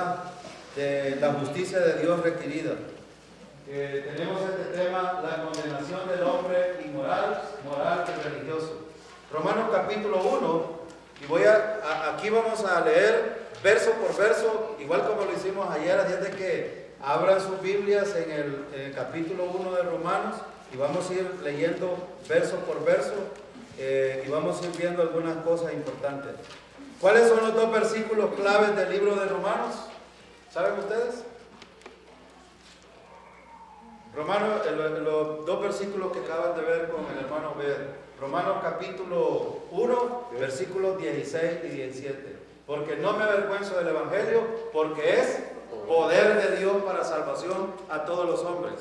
tema de la justicia de Dios requerida. Tenemos este tema, la condenación del hombre inmoral, moral y religioso. Romanos capítulo 1, y aquí vamos a leer verso por verso, igual como lo hicimos ayer, así de que abran sus Biblias en el capítulo 1 de Romanos, y vamos a ir leyendo verso por verso, y vamos a ir viendo algunas cosas importantes. ¿Cuáles son los dos versículos claves del libro de Romanos? ¿Saben ustedes? Romanos, los dos versículos que acaban de ver con el hermano Bed. Romanos capítulo 1, versículos 16 y 17. Porque no me avergüenzo del Evangelio, porque es poder de Dios para salvación a todos los hombres.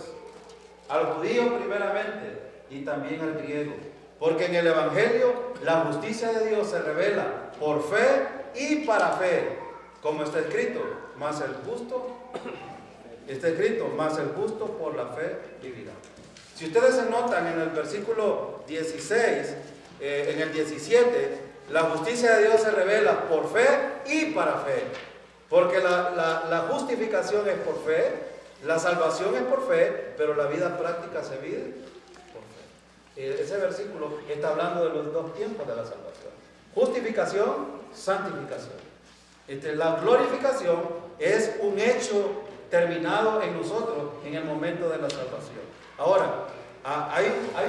Al judío primeramente y también al griego. Porque en el Evangelio la justicia de Dios se revela por fe y para fe. Como está escrito, más el justo por la fe vivirá. Si ustedes se notan en el versículo 16, en el 17, la justicia de Dios se revela por fe y para fe. Porque la justificación es por fe, la salvación es por fe, pero la vida práctica se vive por fe. Ese versículo está hablando de los dos tiempos de la salvación. Justificación, santificación. La glorificación es un hecho terminado en nosotros en el momento de la salvación. Ahora, hay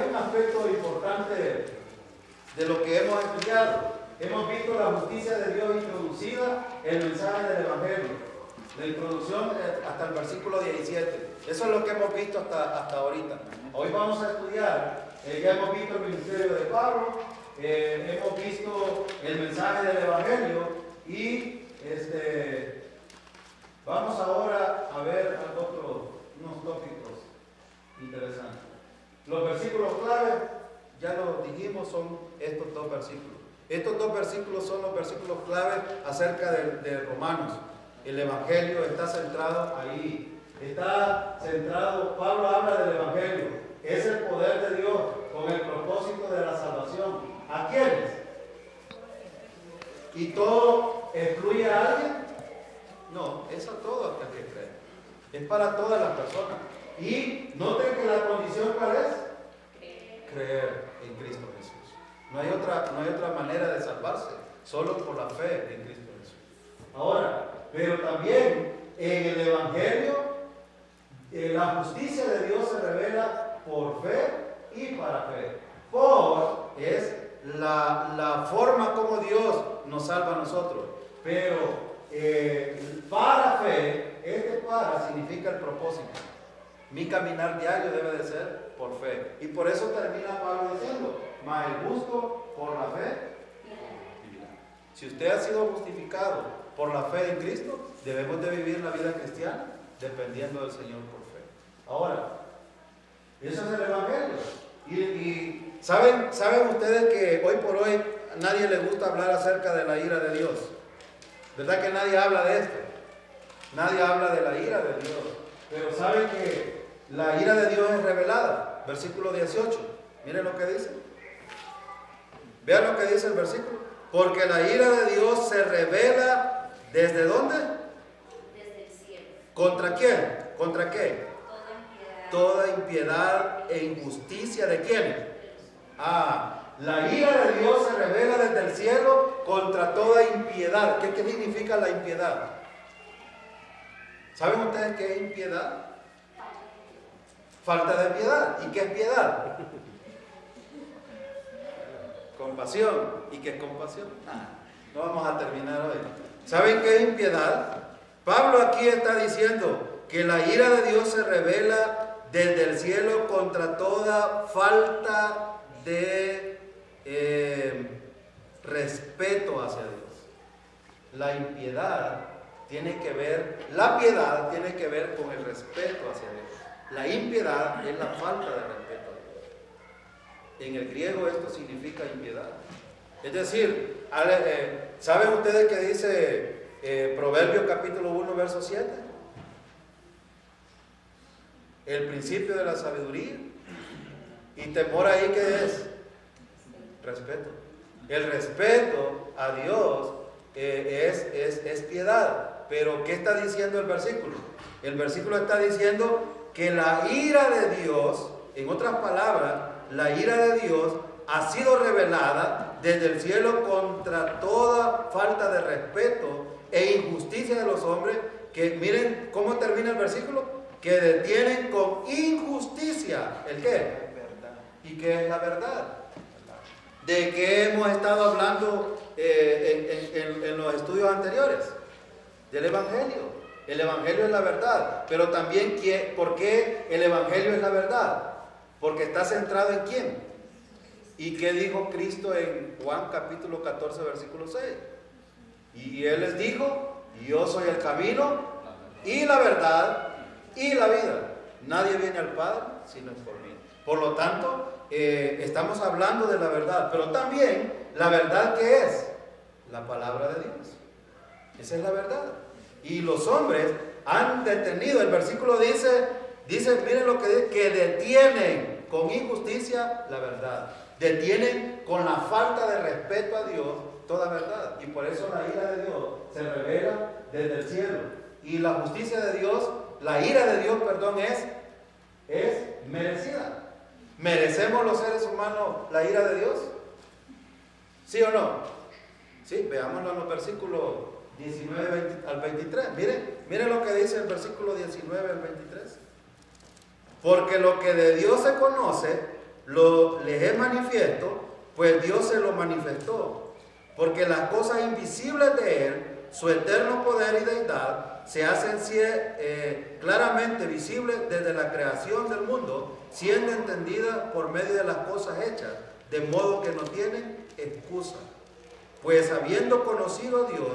un aspecto importante de lo que hemos estudiado. Hemos visto la justicia de Dios introducida en el mensaje del Evangelio. La introducción hasta el versículo 17. Eso es lo que hemos visto hasta ahorita. Hoy vamos a estudiar, ya hemos visto el ministerio de Pablo, hemos visto el mensaje del Evangelio y vamos ahora a ver unos tópicos interesantes. Los versículos clave, ya lo dijimos, son estos dos versículos. Estos dos versículos son los versículos clave acerca de Romanos. El Evangelio está centrado ahí. Está centrado, Pablo habla del Evangelio. Es el poder de Dios con el propósito de la salvación. ¿A quiénes? ¿Y todo excluye a alguien? No, es a todo aquel que cree. Es para todas las personas. Y noten que la condición, ¿cuál es? Creer en Cristo Jesús. No hay otra manera de salvarse, solo por la fe en Cristo Jesús. Ahora, pero también en el Evangelio, la justicia de Dios se revela por fe y para fe. Por es la forma como Dios nos salva a nosotros. Pero para fe, para significa el propósito. Mi caminar diario debe de ser por fe. Y por eso termina Pablo diciendo, mas el justo por la fe vivirá. Si usted ha sido justificado por la fe en Cristo, debemos de vivir la vida cristiana dependiendo del Señor por fe. Ahora, eso es el Evangelio. Y ¿saben ustedes que hoy por hoy a nadie le gusta hablar acerca de la ira de Dios? ¿Verdad que nadie habla de esto? Nadie habla de la ira de Dios. Pero ¿saben que la ira de Dios es revelada? Versículo 18. Miren lo que dice. Vean lo que dice el versículo. Porque la ira de Dios se revela ¿desde dónde? Desde el cielo. ¿Contra quién? ¿Contra qué? Toda impiedad e injusticia de quién. La ira de Dios se revela desde el cielo contra toda impiedad. ¿Qué significa la impiedad? ¿Saben ustedes qué es impiedad? Falta de piedad. ¿Y qué es piedad? Compasión. ¿Y qué es compasión? No vamos a terminar hoy. ¿Saben qué es impiedad? Pablo aquí está diciendo que la ira de Dios se revela desde el cielo contra toda falta de respeto hacia Dios. La impiedad tiene que ver, la piedad tiene que ver con el respeto hacia Dios. La impiedad es la falta de respeto a Dios. En el griego esto significa impiedad. Es decir, ¿saben ustedes qué dice Proverbios capítulo 1, verso 7? El principio de la sabiduría y temor ahí, ¿qué es? Respeto. El respeto a Dios es piedad. Pero ¿qué está diciendo el versículo? El versículo está diciendo que la ira de Dios, en otras palabras, la ira de Dios ha sido revelada desde el cielo contra toda falta de respeto e injusticia de los hombres, que miren cómo termina el versículo, que detienen con injusticia, ¿el qué? ¿Y qué es la verdad? ¿De qué hemos estado hablando en los estudios anteriores? Del Evangelio. El Evangelio es la verdad, pero también ¿por qué el Evangelio es la verdad? Porque está centrado en ¿quién? ¿Y qué dijo Cristo en Juan capítulo 14 versículo 6? Y Él les dijo: yo soy el camino y la verdad y la vida. Nadie viene al Padre sino por mí. Por lo tanto, estamos hablando de la verdad, pero también la verdad, ¿qué es? La palabra de Dios. Esa es la verdad. Y los hombres han detenido, el versículo dice, miren lo que dice, que detienen con injusticia la verdad. Detienen con la falta de respeto a Dios toda verdad. Y por eso la ira de Dios se revela desde el cielo. Y la justicia de Dios, la ira de Dios, perdón, es merecida. ¿Merecemos los seres humanos la ira de Dios? ¿Sí o no? Sí, veámoslo en los versículos 19 al 23. Miren lo que dice el versículo 19 al 23. Porque lo que de Dios se conoce, les es manifiesto, pues Dios se lo manifestó. Porque las cosas invisibles de Él, su eterno poder y deidad, se hacen claramente visibles desde la creación del mundo, siendo entendidas por medio de las cosas hechas, de modo que no tienen excusa. Pues habiendo conocido a Dios,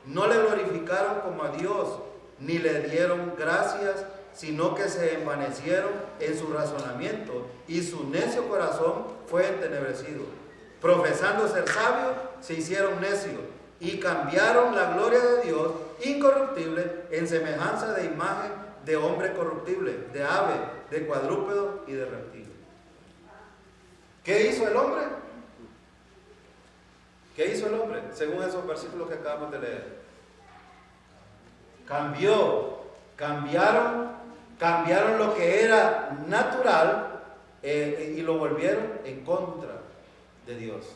no le glorificaron como a Dios, ni le dieron gracias, sino que se envanecieron en su razonamiento, y su necio corazón fue entenebrecido. Profesando ser sabios, se hicieron necios, y cambiaron la gloria de Dios incorruptible en semejanza de imagen de hombre corruptible, de ave, de cuadrúpedo y de reptil. ¿Qué hizo el hombre? ¿Qué hizo el hombre? Según esos versículos que acabamos de leer. Cambiaron lo que era natural y lo volvieron en contra de Dios.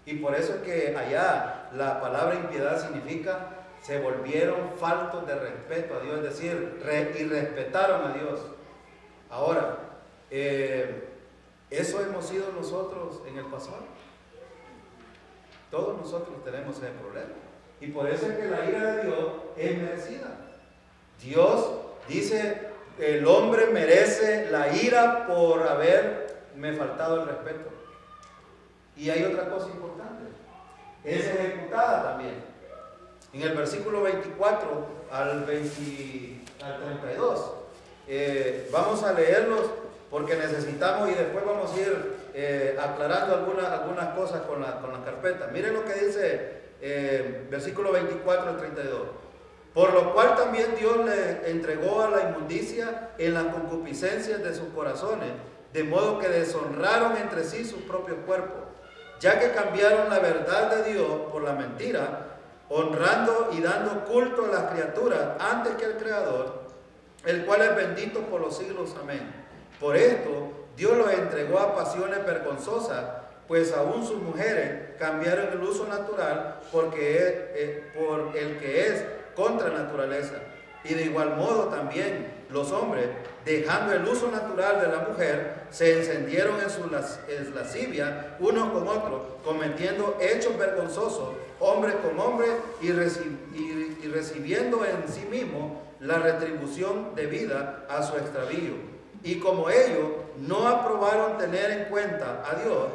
Y por eso es que allá la palabra impiedad significa se volvieron faltos de respeto a Dios, es decir, irrespetaron a Dios. Ahora, ¿eso hemos sido nosotros en el pasado? Todos nosotros tenemos ese problema. Y por eso es que la ira de Dios es merecida. Dios dice, el hombre merece la ira por haberme faltado el respeto. Y hay otra cosa importante. Es ejecutada también. En el versículo 24 al 32. Vamos a leerlos porque necesitamos y después vamos a ir aclarando algunas cosas con la carpeta. Miren lo que dice versículo 24 al 32. Por lo cual también Dios le entregó a la inmundicia en las concupiscencias de sus corazones, de modo que deshonraron entre sí sus propios cuerpos, ya que cambiaron la verdad de Dios por la mentira, honrando y dando culto a las criaturas antes que al Creador, el cual es bendito por los siglos. Amén. Por esto Dios los entregó a pasiones vergonzosas, pues aún sus mujeres cambiaron el uso natural por el que es contra naturaleza. Y de igual modo también los hombres, dejando el uso natural de la mujer, se encendieron en su lascivia unos con otros, cometiendo hechos vergonzosos, hombres con hombres, y recibiendo en sí mismos la retribución debida a su extravío. Y como ellos no aprobaron tener en cuenta a Dios,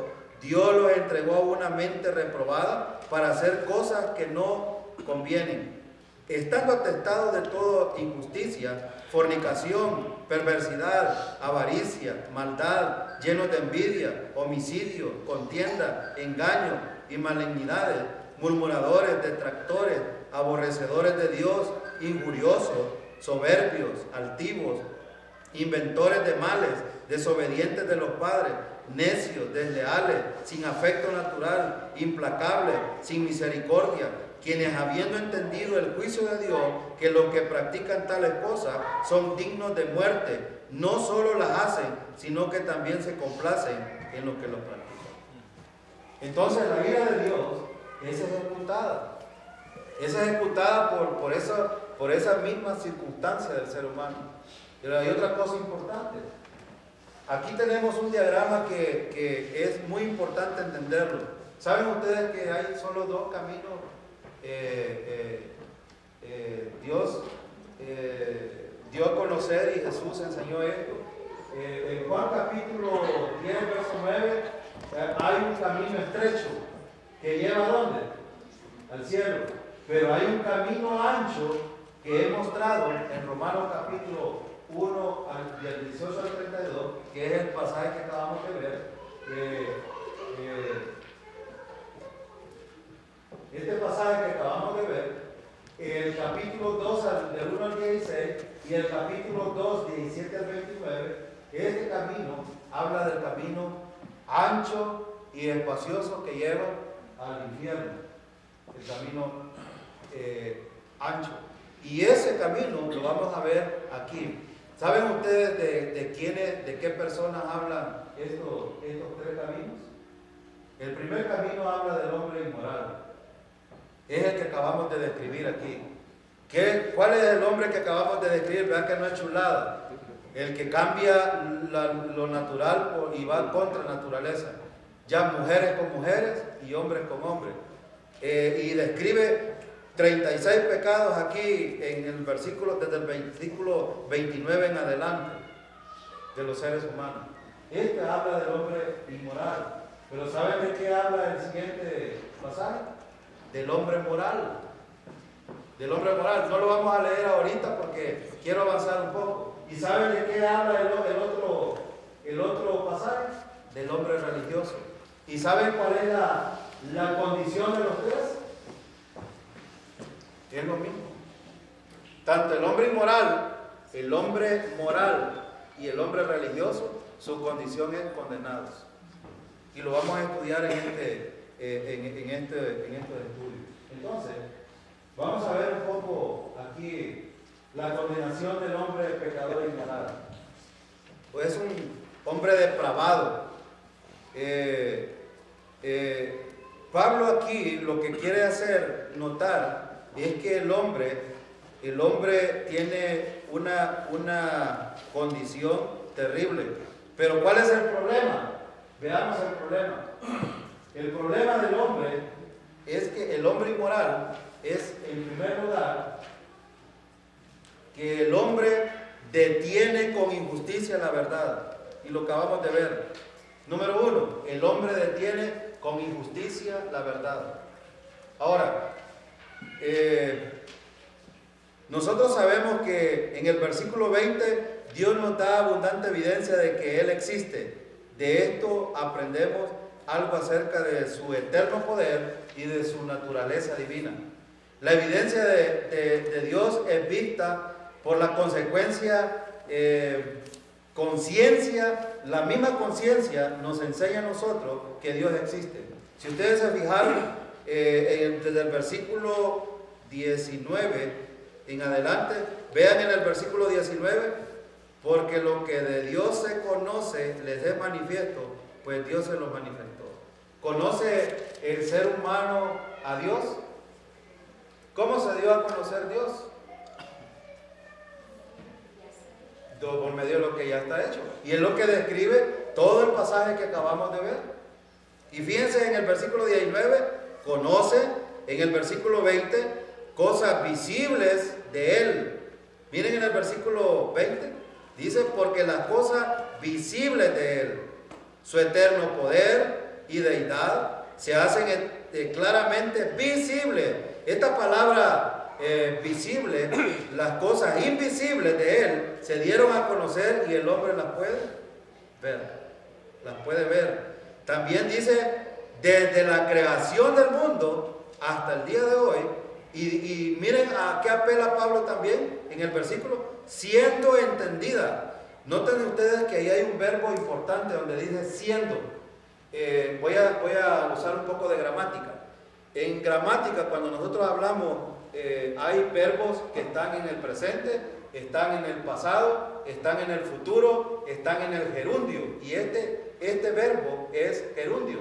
Dios los entregó a una mente reprobada para hacer cosas que no convienen, estando atestados de toda injusticia, fornicación, perversidad, avaricia, maldad, llenos de envidia, homicidio, contienda, engaño y malignidades, murmuradores, detractores, aborrecedores de Dios, injuriosos, soberbios, altivos, inventores de males, desobedientes de los padres, necios, desleales, sin afecto natural, implacables, sin misericordia, quienes habiendo entendido el juicio de Dios, que los que practican tales cosas son dignos de muerte, no solo las hacen, sino que también se complacen en los que los practican. Entonces la ira de Dios es ejecutada. Es ejecutada por esa misma circunstancia del ser humano. Pero hay otra cosa importante. Aquí tenemos un diagrama que es muy importante entenderlo. ¿Saben ustedes que hay solo dos caminos? Dios dio a conocer y Jesús enseñó esto. En Juan capítulo 10, verso 9, hay un camino estrecho que lleva ¿a dónde? Al cielo. Pero hay un camino ancho que he mostrado en Romanos capítulo 1, del 18 al 32, que es el pasaje que acabamos de ver. Este pasaje que acabamos de ver, el capítulo 2 del 1 al 16 y el capítulo 2, 17 al 29, este camino habla del camino ancho y espacioso que lleva al infierno. El camino ancho. Y ese camino lo vamos a ver aquí. ¿Saben ustedes de qué personas hablan estos tres caminos? El primer camino habla del hombre inmoral. Es el que acabamos de describir aquí. ¿Cuál es el hombre que acabamos de describir? Vean que no es chulada. El que cambia lo natural y va contra la naturaleza. Ya mujeres con mujeres y hombres con hombres. Y describe 36 pecados aquí en el versículo, desde el versículo 29 en adelante, de los seres humanos. Este habla del hombre inmoral. Pero ¿saben de qué habla el siguiente pasaje? Del hombre moral. Del hombre moral. No lo vamos a leer ahorita porque quiero avanzar un poco. ¿Y saben de qué habla el otro pasaje? Del hombre religioso. ¿Y saben cuál es la condición de los tres? Es lo mismo. Tanto el hombre inmoral, el hombre moral y el hombre religioso, su condición es condenados. Y lo vamos a estudiar en estos estudios. Entonces, vamos a ver un poco aquí la condenación del hombre pecador inmoral. Pues es un hombre depravado. Pablo aquí lo que quiere hacer notar es que el hombre tiene una condición terrible. Pero ¿cuál es el problema? Veamos el problema. El problema del hombre es que el hombre inmoral es, en primer lugar, que el hombre detiene con injusticia la verdad. Y lo acabamos de ver. Número 1, el hombre detiene con injusticia la verdad. Ahora, nosotros sabemos que en el versículo 20 Dios nos da abundante evidencia de que Él existe. De esto aprendemos algo acerca de su eterno poder y de su naturaleza divina. La evidencia de Dios es vista por la consecuencia, conciencia. La misma conciencia nos enseña a nosotros que Dios existe. Si ustedes se fijaron, desde el versículo 19 en adelante, vean en el versículo 19, porque lo que de Dios se conoce les es manifiesto, pues Dios se lo manifestó. ¿Conoce el ser humano a Dios? ¿Cómo se dio a conocer Dios? Por medio de lo que ya está hecho. Y es lo que describe todo el pasaje que acabamos de ver. Y fíjense en el versículo 19, conoce, en el versículo 20, cosas visibles de Él. Miren en el versículo 20, dice, porque las cosas visibles de Él, su eterno poder y deidad, se hacen claramente visibles. Esta palabra visible, las cosas invisibles de Él, se dieron a conocer y el hombre las puede ver. Las puede ver. También dice, desde la creación del mundo hasta el día de hoy, y miren a qué apela Pablo también en el versículo, siendo entendida. Noten ustedes que ahí hay un verbo importante donde dice siendo. Voy a usar un poco de gramática. En gramática, cuando nosotros hablamos, hay verbos que están en el presente, están en el pasado, están en el futuro, están en el gerundio. Y este verbo es gerundio.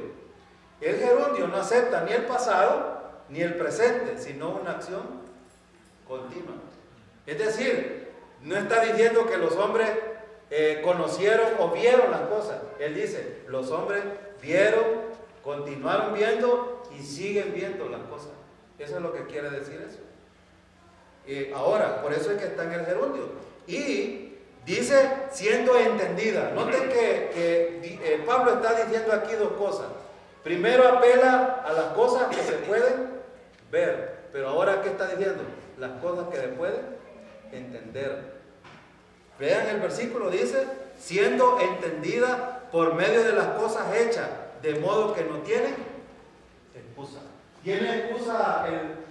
El gerundio no acepta ni el pasado ni el presente, sino una acción continua. Es decir, no está diciendo que los hombres conocieron o vieron las cosas. Él dice, los hombres vieron, continuaron viendo y siguen viendo las cosas. Eso es lo que quiere decir eso. Ahora, por eso es que está en el gerundio. Y dice, siendo entendida. Noten que Pablo está diciendo aquí dos cosas. Primero apela a las cosas que se pueden ver. Pero ahora, ¿qué está diciendo? Las cosas que se pueden entender. Vean el versículo, dice, siendo entendida por medio de las cosas hechas, de modo que no tienen excusa. ¿Tiene excusa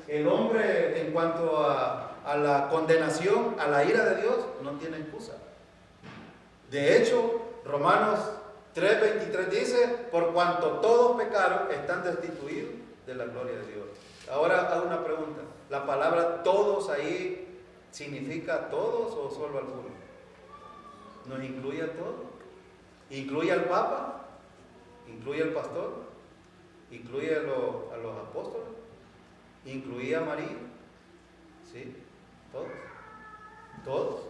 el hombre en cuanto a la condenación, a la ira de Dios? No tiene excusa. De hecho, Romanos 3:23 dice, por cuanto todos pecaron, están destituidos de la gloria de Dios. Ahora hago una pregunta. ¿La palabra todos ahí significa todos o solo algunos? ¿Nos incluye a todos? ¿Incluye al Papa? ¿Incluye al pastor? ¿Incluye a los apóstoles? ¿Incluye a María? ¿Sí? ¿Todos? ¿Todos?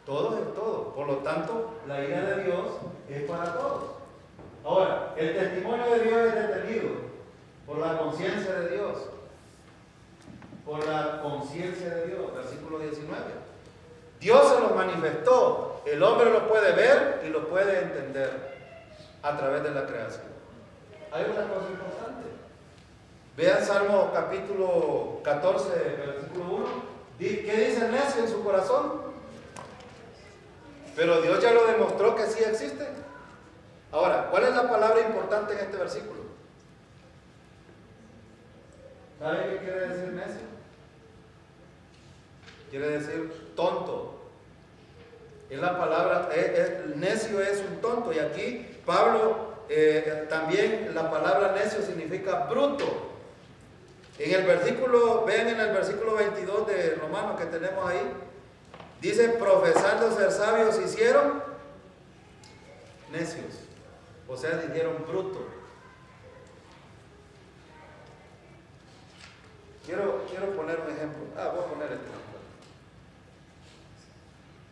Todos es todo. Por lo tanto, la ira de Dios es para todos. Ahora, el testimonio de Dios es detenido por la conciencia de Dios. Por la conciencia de Dios. Versículo 19. Dios se los manifestó. El hombre lo puede ver y lo puede entender a través de la creación. Hay una cosa importante. Vean Salmo capítulo 14, versículo 1. ¿Qué dice el necio en su corazón? Pero Dios ya lo demostró que sí existe. Ahora, ¿cuál es la palabra importante en este versículo? ¿Sabe qué quiere decir necio? Quiere decir tonto. Es la palabra, necio es un tonto. Y aquí Pablo, también la palabra necio significa bruto. En el versículo, ven en el versículo 22 de Romanos que tenemos ahí, dice, profesando ser sabios, se hicieron necios. O sea, dijeron bruto. Quiero poner un ejemplo. Voy a poner este ejemplo.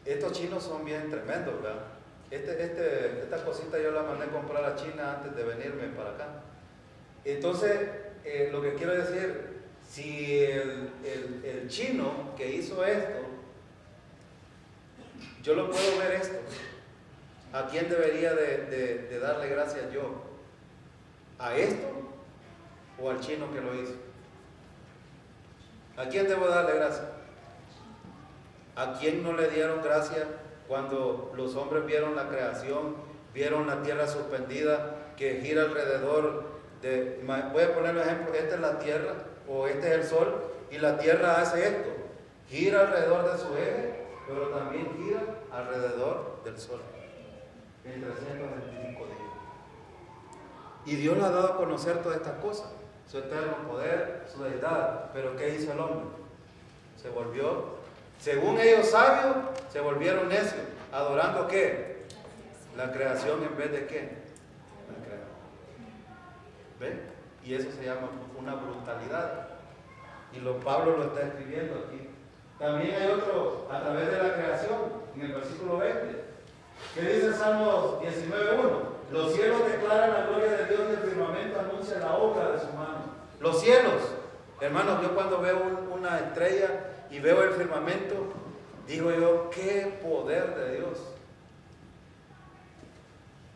Estos chinos son bien tremendos, ¿verdad? Esta cosita yo la mandé a comprar a China antes de venirme para acá. Entonces, lo que quiero decir, si el chino que hizo esto, yo lo puedo ver esto, ¿a quién debería de darle gracias yo? ¿A esto o al chino que lo hizo? ¿A quién debo darle gracias? ¿A quién no le dieron gracias cuando los hombres vieron la creación, vieron la tierra suspendida que gira alrededor de... Voy a poner un ejemplo, esta es la tierra o este es el sol y la tierra hace esto, gira alrededor de su eje, pero también gira alrededor del sol en 365 días. Y Dios le ha dado a conocer todas estas cosas, su eterno poder, su deidad. Pero ¿qué hizo el hombre? Se volvió, según ellos sabios, se volvieron necios, adorando ¿qué? La creación en vez de ¿qué? La creación. ¿Ven? Y eso se llama una brutalidad. Y Pablo lo está escribiendo aquí. También hay otro, a través de la creación, en el versículo 20, que dice Salmos 19:1. Los cielos declaran la gloria de Dios y el firmamento anuncia la obra de su mano. Los cielos, hermanos, yo cuando veo una estrella y veo el firmamento, digo yo, qué poder de Dios.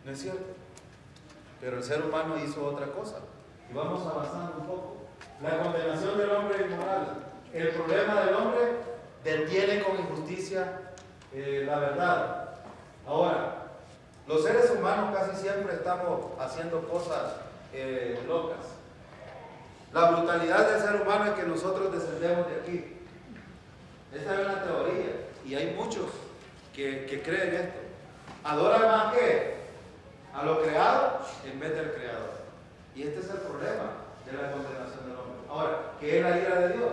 ¿No es cierto? Pero el ser humano hizo otra cosa. Y vamos avanzando un poco. La condenación del hombre inmoral. El problema del hombre detiene con injusticia la verdad. Ahora, los seres humanos casi siempre estamos haciendo cosas locas. La brutalidad del ser humano es que nosotros descendemos de aquí. Esta es una teoría y hay muchos que creen esto. Adoran más que a lo creado en vez del creador. Y este es el problema de la condenación del hombre. Ahora, ¿qué es la ira de Dios?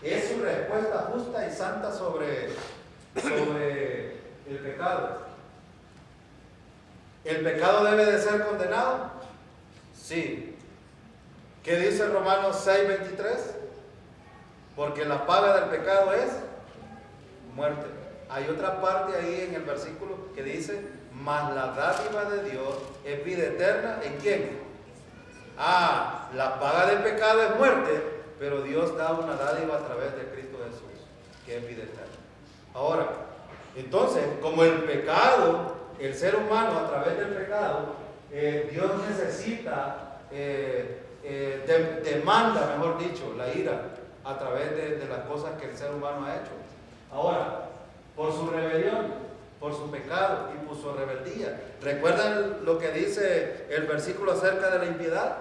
Es su respuesta justa y santa sobre el pecado. ¿El pecado debe de ser condenado? Sí. ¿Qué dice Romanos 6:23? Porque la paga del pecado es muerte. Hay otra parte ahí en el versículo que dice, mas la dádiva de Dios es vida eterna. ¿En quién? La paga del pecado es muerte, pero Dios da una dádiva a través de Cristo Jesús, que es vida eterna. Ahora, entonces, como el pecado, el ser humano a través del pecado, Dios necesita, demanda, mejor dicho, la ira a través de las cosas que el ser humano ha hecho. Ahora, por su rebelión, por su pecado y por su rebeldía. ¿Recuerdan lo que dice el versículo acerca de la impiedad?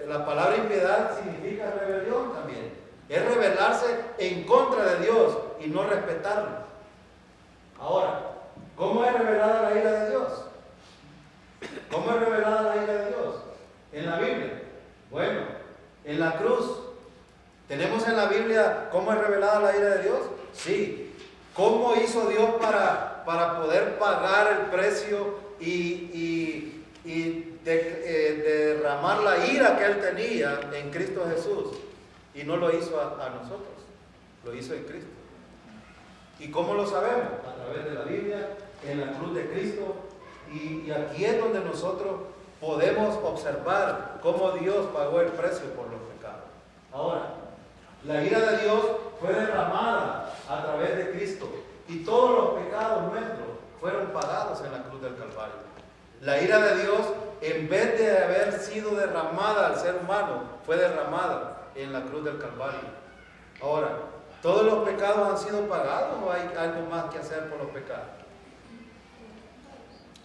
La palabra impiedad significa rebelión también. Es rebelarse en contra de Dios y no respetarlo. Ahora, ¿cómo es revelada la ira de Dios? ¿Cómo es revelada la ira de Dios? En la Biblia. Bueno, en la cruz. ¿Tenemos en la Biblia cómo es revelada la ira de Dios? Sí. ¿Cómo hizo Dios para poder pagar el precio y derramar la ira que Él tenía en Cristo Jesús? Y no lo hizo a nosotros, lo hizo en Cristo. ¿Y cómo lo sabemos? A través de la Biblia, en la cruz de Cristo. Y aquí es donde nosotros podemos observar cómo Dios pagó el precio por los pecados. Ahora, la ira de Dios fue derramada a través de Cristo y todos los pecados nuestros fueron pagados en la cruz del Calvario. La ira de Dios, en vez de haber sido derramada al ser humano, fue derramada en la cruz del Calvario. Ahora, ¿todos los pecados han sido pagados o hay algo más que hacer por los pecados?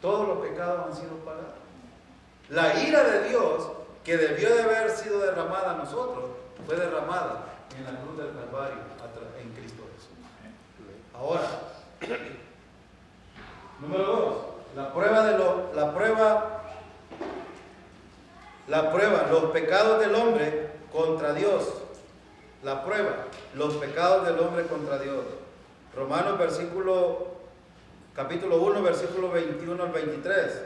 Todos los pecados han sido pagados. La ira de Dios, que debió de haber sido derramada a nosotros, fue derramada en la cruz del Calvario en Cristo Jesús. Ahora, número 2, la prueba, los pecados del hombre contra Dios. La prueba, los pecados del hombre contra Dios. Romanos capítulo 1, versículo 21 al 23.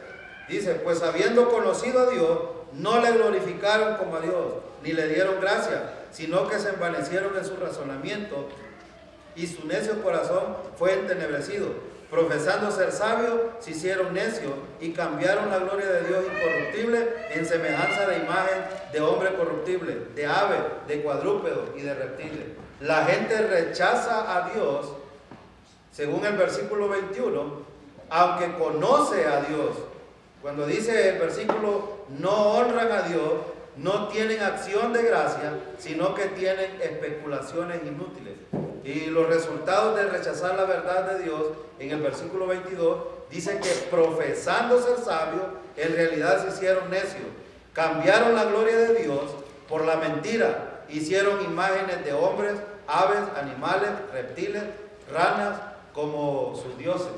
Dice, pues habiendo conocido a Dios, no le glorificaron como a Dios, ni le dieron gracia, sino que se envanecieron en su razonamiento, y su necio corazón fue entenebrecido. Profesando ser sabios, se hicieron necios, y cambiaron la gloria de Dios incorruptible en semejanza de imagen de hombre corruptible, de ave, de cuadrúpedo y de reptiles. La gente rechaza a Dios, según el versículo 21, aunque conoce a Dios. Cuando dice el versículo, no honran a Dios, no tienen acción de gracia, sino que tienen especulaciones inútiles. Y los resultados de rechazar la verdad de Dios, en el versículo 22, dice que profesando ser sabios, en realidad se hicieron necios. Cambiaron la gloria de Dios por la mentira. Hicieron imágenes de hombres, aves, animales, reptiles, ranas, como sus dioses.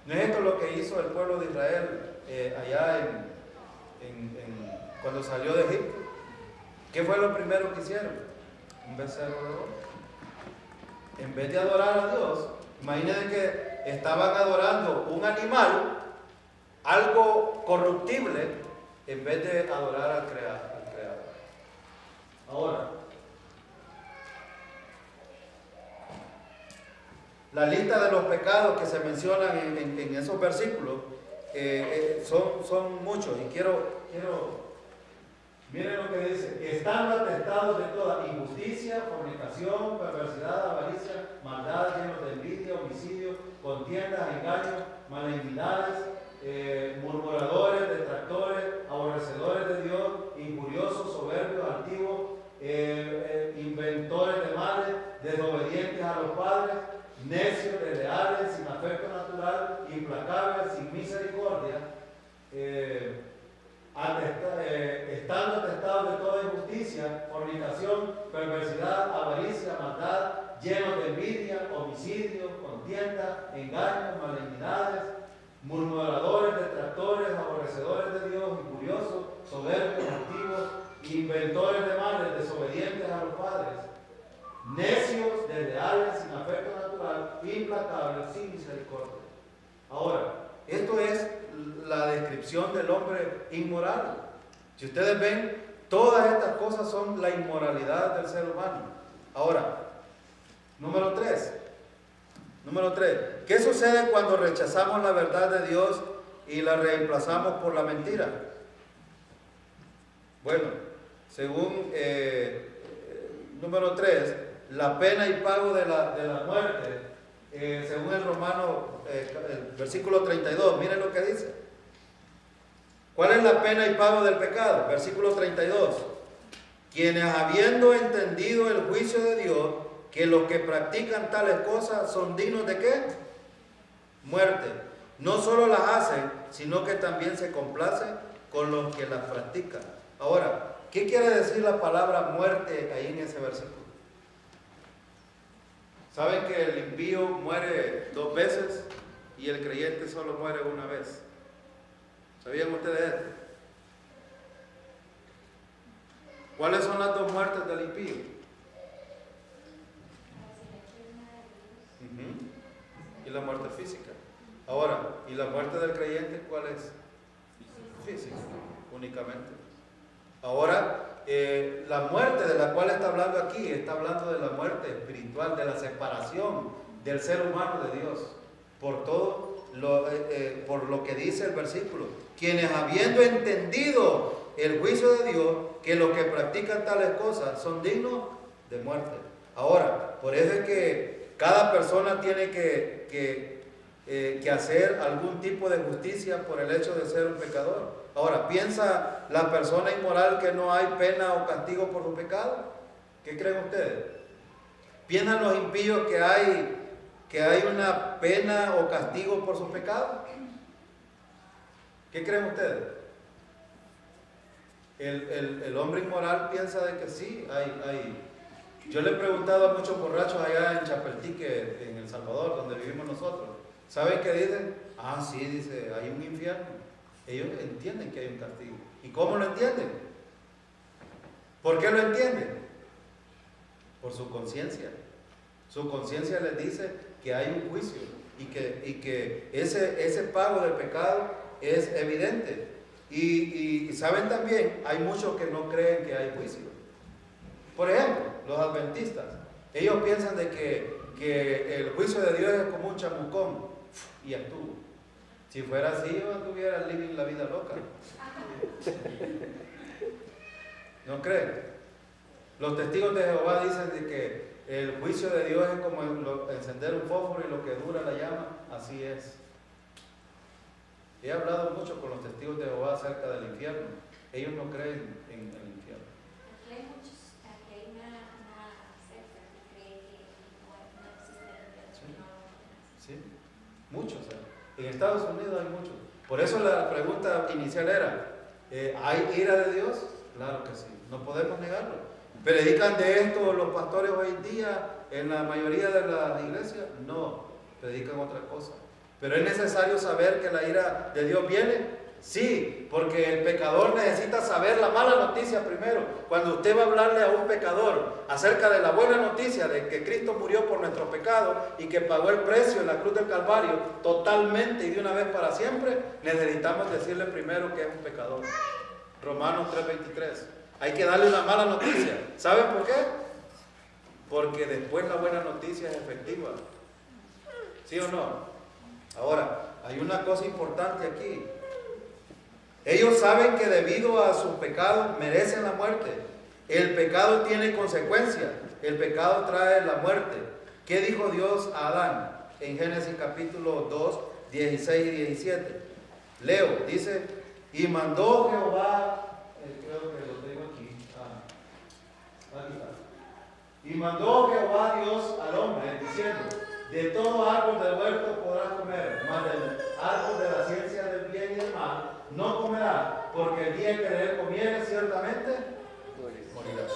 ¿No es esto lo que hizo el pueblo de Israel allá cuando salió de Egipto? ¿Qué fue lo primero que hicieron? Un becerro de oro. En vez de adorar a Dios, imagínense que estaban adorando un animal, algo corruptible, en vez de adorar al Creador. Ahora, la lista de los pecados que se mencionan en esos versículos son muchos, y quiero miren lo que dice: están atestados de toda injusticia, fornicación, perversidad, avaricia, maldad, llenos de envidia, homicidio, contiendas, engaños, malignidades, murmuradores, detractores, aborrecedores de Dios, injuriosos, soberbios, altivos, inventores de males, desobedientes a los padres, necios, desleales, sin afecto natural, implacables, sin misericordia, estando atestados de toda injusticia, fornicación, perversidad, avaricia, maldad, llenos de envidia, homicidio, contienda, engaños, malignidades, murmuradores, detractores, aborrecedores de Dios, injuriosos, soberbios, altivos, inventores de males, desobedientes a los padres, necios, desleales, sin afecto natural, implacables, sin misericordia. Ahora, esto es la descripción del hombre inmoral. Si ustedes ven, todas estas cosas son la inmoralidad del ser humano. Ahora, número 3. ¿Qué sucede cuando rechazamos la verdad de Dios y la reemplazamos por la mentira? Bueno, según número 3, la pena y pago de la muerte, según el Romano, el versículo 32, miren lo que dice. ¿Cuál es la pena y pago del pecado? Versículo 32. Quienes habiendo entendido el juicio de Dios, que los que practican tales cosas son dignos de ¿qué? Muerte. No solo las hacen, sino que también se complacen con los que las practican. Ahora, ¿qué quiere decir la palabra muerte ahí en ese versículo? ¿Saben que el impío muere 2 veces y el creyente solo muere una vez? ¿Sabían ustedes esto? ¿Cuáles son las 2 muertes del impío? Y la muerte física. Ahora, ¿y la muerte del creyente cuál es? Física, únicamente. Ahora, la muerte de la cual está hablando aquí, está hablando de la muerte espiritual, de la separación del ser humano de Dios, por todo por lo que dice el versículo. Quienes habiendo entendido el juicio de Dios, que los que practican tales cosas son dignos de muerte. Ahora, por eso es que cada persona tiene que hacer algún tipo de justicia por el hecho de ser un pecador. Ahora, ¿piensa la persona inmoral que no hay pena o castigo por su pecado? ¿Qué creen ustedes? ¿Piensan los impíos que hay una pena o castigo por su pecado? ¿Qué creen ustedes? El hombre inmoral piensa de que sí, hay. Yo le he preguntado a muchos borrachos allá en Chapeltique, en El Salvador, donde vivimos nosotros. ¿Saben qué dicen? Ah, sí, dice, hay un infierno. Ellos entienden que hay un castigo. ¿Y cómo lo entienden? ¿Por qué lo entienden? Por su conciencia. Su conciencia les dice que hay un juicio y que ese pago del pecado es evidente. Y saben también, hay muchos que no creen que hay juicio. Por ejemplo, los adventistas. Ellos piensan de que el juicio de Dios es como un chamucón y estuvo. Si fuera así, yo estuviera living la vida loca. ¿No creen? Los testigos de Jehová dicen de que el juicio de Dios es como encender un fósforo y lo que dura la llama, así es. He hablado mucho con los testigos de Jehová acerca del infierno. Ellos no creen en el infierno. Aquí hay una secta que cree que no existe el infierno. Sí, muchos. En Estados Unidos hay muchos. Por eso la pregunta inicial era, ¿hay ira de Dios? Claro que sí, no podemos negarlo. ¿Predican de esto los pastores hoy en día en la mayoría de las iglesias? No, predican otra cosa. Pero es necesario saber que la ira de Dios viene. Sí, porque el pecador necesita saber la mala noticia primero. Cuando usted va a hablarle a un pecador acerca de la buena noticia de que Cristo murió por nuestros pecados y que pagó el precio en la cruz del Calvario totalmente y de una vez para siempre, necesitamos decirle primero que es un pecador. Romanos 3:23. Hay que darle una mala noticia. ¿Saben por qué? Porque después la buena noticia es efectiva. ¿Sí o no? Ahora, hay una cosa importante aquí. Ellos saben que debido a sus pecados merecen la muerte. El pecado tiene consecuencias. El pecado trae la muerte. ¿Qué dijo Dios a Adán en Génesis capítulo 2, 16 y 17? Leo, dice, y mandó Jehová, creo que lo tengo aquí, aquí está. Y mandó Jehová Dios al hombre, diciendo, de todo árbol del huerto podrás comer, mas del árbol de la ciencia del bien y del mal no comerás, porque el día que de él comieres ciertamente morirás.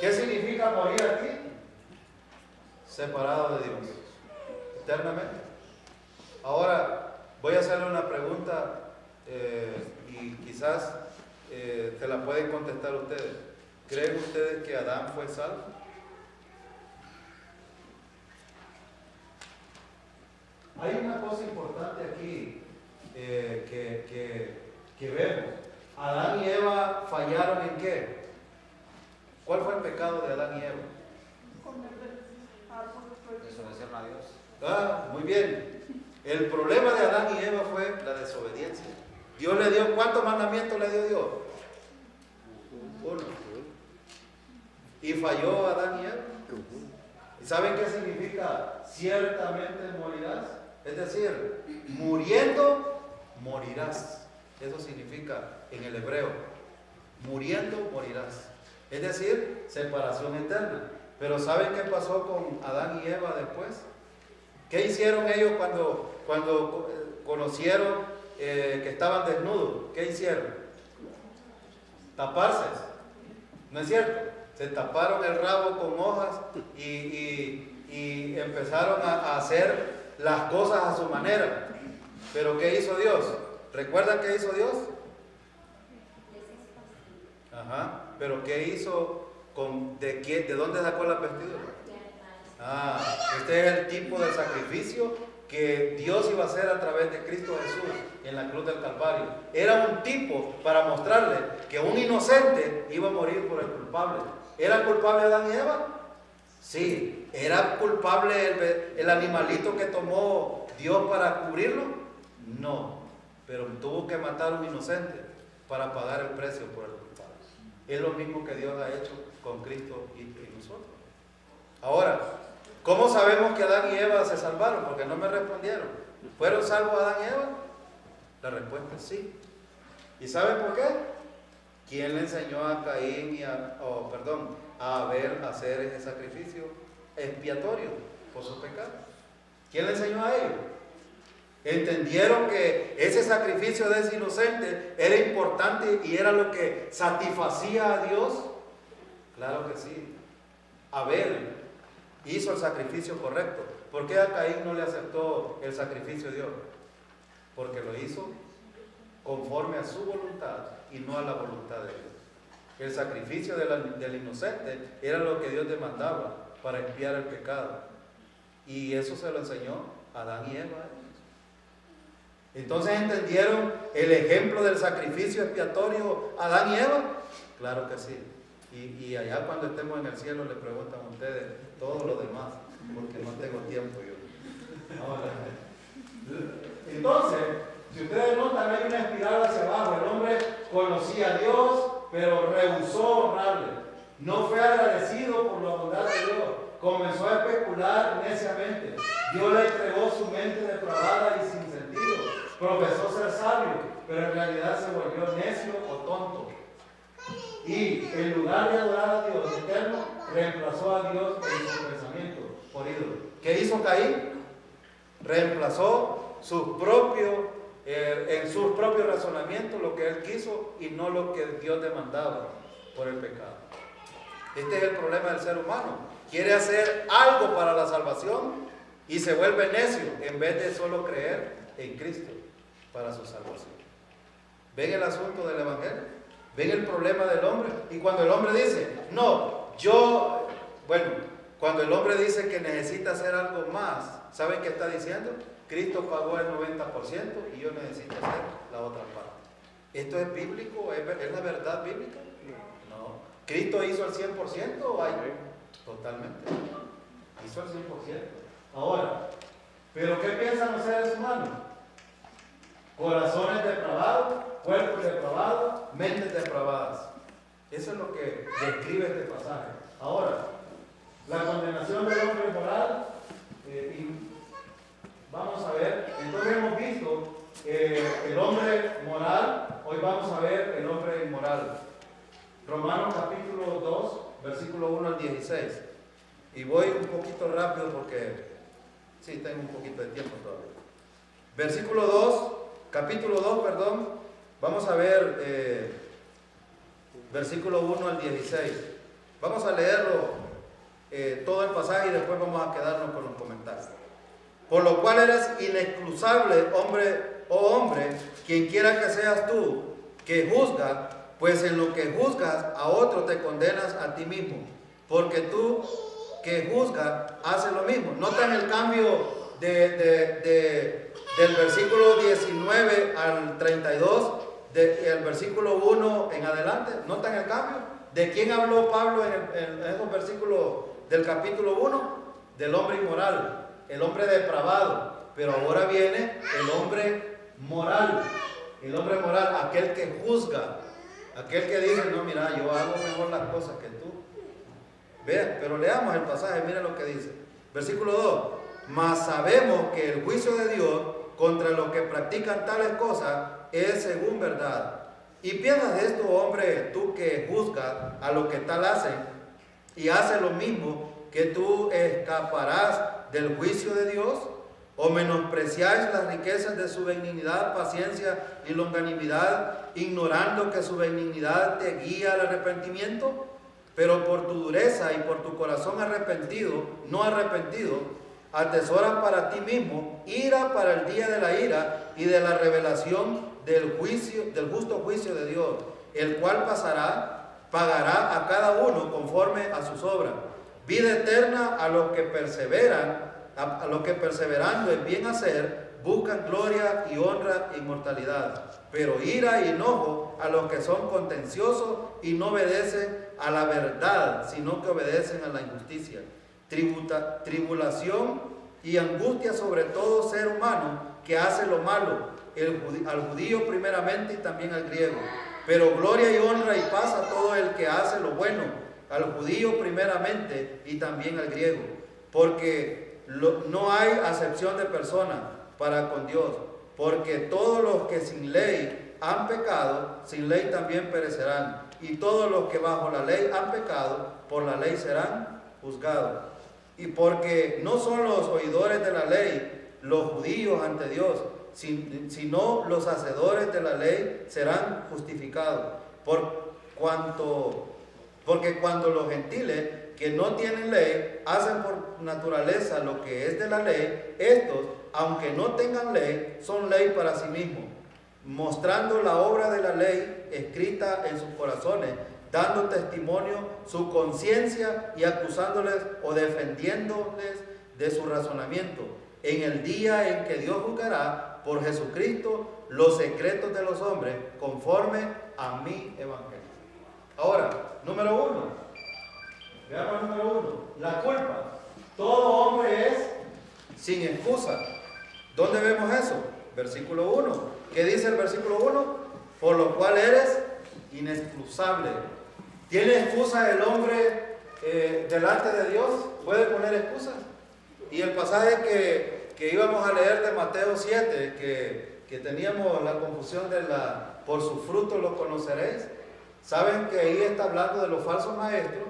¿Qué significa morir aquí? Separado de Dios, eternamente. Ahora voy a hacerle una pregunta y quizás se la pueden contestar ustedes. ¿Creen ustedes que Adán fue salvo? Hay una cosa importante aquí que vemos. Adán y Eva fallaron ¿en qué? ¿Cuál fue el pecado de Adán y Eva? Desobedecieron a Dios. Muy bien. El problema de Adán y Eva fue la desobediencia. Dios le dio, ¿cuántos mandamientos le dio Dios? Uno. Y falló Adán y Eva. ¿Y saben qué significa? Ciertamente morirás. Es decir, muriendo, morirás. Eso significa en el hebreo. Muriendo, morirás. Es decir, separación eterna. Pero ¿saben qué pasó con Adán y Eva después? ¿Qué hicieron ellos cuando conocieron que estaban desnudos? ¿Qué hicieron? Taparse. ¿No es cierto? Se taparon el rabo con hojas y empezaron a hacer las cosas a su manera. ¿Pero qué hizo Dios? ¿Recuerdan qué hizo Dios? Ajá. ¿Pero qué hizo? ¿De dónde sacó la vestidura? Este es el tipo de sacrificio que Dios iba a hacer a través de Cristo Jesús en la cruz del Calvario. Era un tipo para mostrarle que un inocente iba a morir por el culpable. ¿Era culpable Adán y Eva? Sí. ¿Era culpable el animalito que tomó Dios para cubrirlo? No. Pero tuvo que matar a un inocente para pagar el precio por el culpable. Es lo mismo que Dios ha hecho con Cristo y nosotros. Ahora, ¿cómo sabemos que Adán y Eva se salvaron? Porque no me respondieron. ¿Fueron salvos Adán y Eva? La respuesta es sí. ¿Y saben por qué? ¿Quién le enseñó a Caín y a Abel a hacer ese sacrificio expiatorio por sus pecados? ¿Quién le enseñó a ellos? ¿Entendieron que ese sacrificio de ese inocente era importante y era lo que satisfacía a Dios? Claro que sí. Abel hizo el sacrificio correcto. ¿Por qué a Caín no le aceptó el sacrificio de Dios? Porque lo hizo conforme a su voluntad y no a la voluntad de Dios. El sacrificio del inocente era lo que Dios demandaba para expiar el pecado. Y eso se lo enseñó a Adán y Eva. Entonces, ¿entendieron el ejemplo del sacrificio expiatorio a Adán y Eva? Claro que sí. Y allá cuando estemos en el cielo le preguntan a ustedes todo lo demás, porque no tengo tiempo yo. Ahora, entonces, si ustedes notan, hay una espiral hacia abajo. El hombre conocía a Dios, pero rehusó honrarle. No fue agradecido por la bondad de Dios. Comenzó a especular neciamente. Dios le entregó su mente depravada y sin sentido. Profesó ser sabio, pero en realidad se volvió necio o tonto. Y en lugar de adorar a Dios eterno, reemplazó a Dios en su pensamiento por ídolo. ¿Qué hizo Caín? Reemplazó en sus propios razonamientos lo que él quiso y no lo que Dios demandaba por el pecado. Este es el problema del ser humano. Quiere hacer algo para la salvación y se vuelve necio en vez de solo creer en Cristo para su salvación. ¿Ven el asunto del evangelio? ¿Ven el problema del hombre? Y cuando el hombre dice, cuando el hombre dice que necesita hacer algo más, ¿saben qué está diciendo? Cristo pagó el 90% y yo necesito hacer la otra parte. ¿Esto es bíblico? ¿Es la verdad bíblica? No. ¿Cristo hizo el 100% o hay? Totalmente. Hizo el 100%. Ahora, ¿pero qué piensan los seres humanos? Corazones depravados, cuerpos depravados, mentes depravadas. Eso es lo que describe este pasaje. Ahora, la condenación del hombre moral, vamos a ver, entonces hemos visto el hombre moral, hoy vamos a ver el hombre inmoral. Romanos capítulo 2, versículo 1 al 16. Y voy un poquito rápido porque sí, tengo un poquito de tiempo todavía. Versículo 2, capítulo 2, perdón, vamos a ver versículo 1 al 16. Vamos a leerlo todo el pasaje y después vamos a quedarnos con los comentarios. Por lo cual eres inexcusable, hombre, oh hombre, quien quiera que seas tú, que juzga, pues en lo que juzgas a otro te condenas a ti mismo, porque tú que juzgas haces lo mismo. ¿Notan el cambio del versículo 19 al 32, del versículo 1 en adelante? ¿Notan el cambio? ¿De quién habló Pablo en esos versículos del capítulo 1? Del hombre inmoral, el hombre depravado. Pero ahora viene el hombre moral. El hombre moral, aquel que juzga, aquel que dice, no, mira, yo hago mejor las cosas que tú. Vean, pero leamos el pasaje, miren lo que dice. Versículo 2. Mas sabemos que el juicio de Dios contra los que practican tales cosas es según verdad. Y piensas de esto, hombre, tú que juzgas a los que tal hacen y haces lo mismo, que tú escaparás del juicio de Dios. ¿O menospreciáis las riquezas de su benignidad, paciencia y longanimidad, ignorando que su benignidad te guía al arrepentimiento? Pero por tu dureza y por tu corazón no arrepentido, atesoras para ti mismo ira para el día de la ira y de la revelación del justo juicio de Dios, el cual pagará a cada uno conforme a sus obras. Vida eterna a los que perseveran, a los que perseverando en bien hacer, buscan gloria y honra e inmortalidad. Pero ira y enojo a los que son contenciosos y no obedecen a la verdad, sino que obedecen a la injusticia. Tribulación y angustia sobre todo ser humano que hace lo malo, al judío primeramente y también al griego. Pero gloria y honra y paz a todo el que hace lo bueno, al judío primeramente y también al griego. Porque no hay acepción de persona para con Dios, porque todos los que sin ley han pecado, sin ley también perecerán, y todos los que bajo la ley han pecado, por la ley serán juzgados. Y porque no son los oidores de la ley los judíos ante Dios, sino los hacedores de la ley serán justificados. Porque cuando los gentiles que no tienen ley hacen por naturaleza lo que es de la ley, estos, aunque no tengan ley, son ley para sí mismos, mostrando la obra de la ley escrita en sus corazones, dando testimonio su conciencia y acusándoles o defendiéndoles de su razonamiento, en el día en que Dios juzgará por Jesucristo los secretos de los hombres, conforme a mi evangelio. Ahora, número 1. Veamos el número 1. La culpa. Todo hombre es sin excusa. ¿Dónde vemos eso? Versículo 1. ¿Qué dice el versículo 1? Por lo cual eres inexcusable. ¿Tiene excusa el hombre delante de Dios? ¿Puede poner excusas? Y el pasaje que íbamos a leer de Mateo 7, que teníamos la confusión de por sus frutos los conoceréis. Saben que ahí está hablando de los falsos maestros,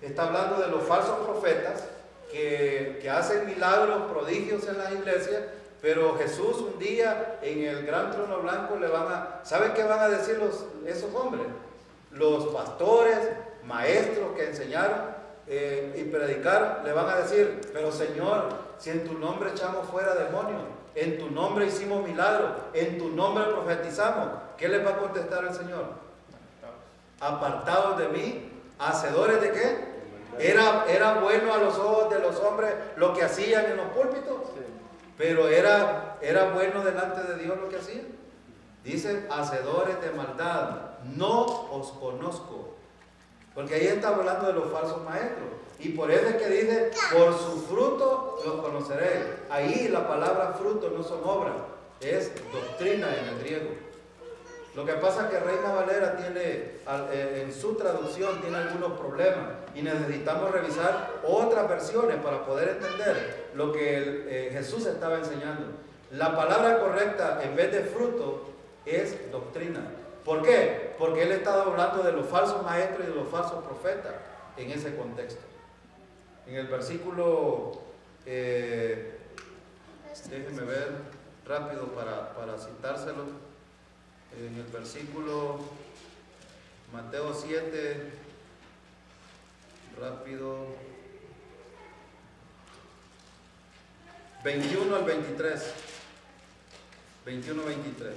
está hablando de los falsos profetas que hacen milagros, prodigios en las iglesias, pero Jesús un día en el gran trono blanco ¿saben qué van a decir esos hombres? Los pastores, maestros que enseñaron y predicaron, le van a decir, pero Señor, si en tu nombre echamos fuera demonios, en tu nombre hicimos milagros, en tu nombre profetizamos, ¿qué les va a contestar el Señor? Apartados de mí, ¿hacedores de qué? ¿Era bueno a los ojos de los hombres lo que hacían en los púlpitos? Pero era bueno delante de Dios lo que hacían. Dice, hacedores de maldad, no os conozco. Porque ahí está hablando de los falsos maestros. Y por eso es que dice, por su fruto los conoceréis. Ahí la palabra fruto no son obras, es doctrina en el griego. Lo que pasa es que Reina Valera tiene, en su traducción, tiene algunos problemas y necesitamos revisar otras versiones para poder entender lo que Jesús estaba enseñando. La palabra correcta en vez de fruto es doctrina. ¿Por qué? Porque él estaba hablando de los falsos maestros y de los falsos profetas en ese contexto. En el versículo, déjenme ver rápido para citárselo. En el versículo Mateo 7, rápido, 21 al 23. 21-23.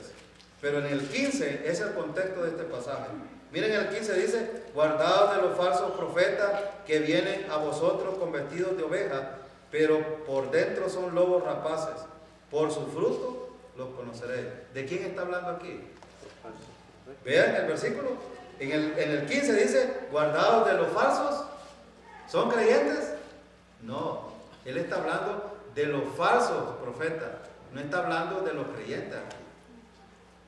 Pero en el 15 es el contexto de este pasaje. Miren, el 15 dice: guardaos de los falsos profetas que vienen a vosotros con vestidos de oveja, pero por dentro son lobos rapaces. Por su fruto los conoceréis. ¿De quién está hablando aquí? Vean el versículo. En el 15 dice: guardaos de los falsos. ¿Son creyentes? No. Él está hablando de los falsos profetas. No está hablando de los creyentes.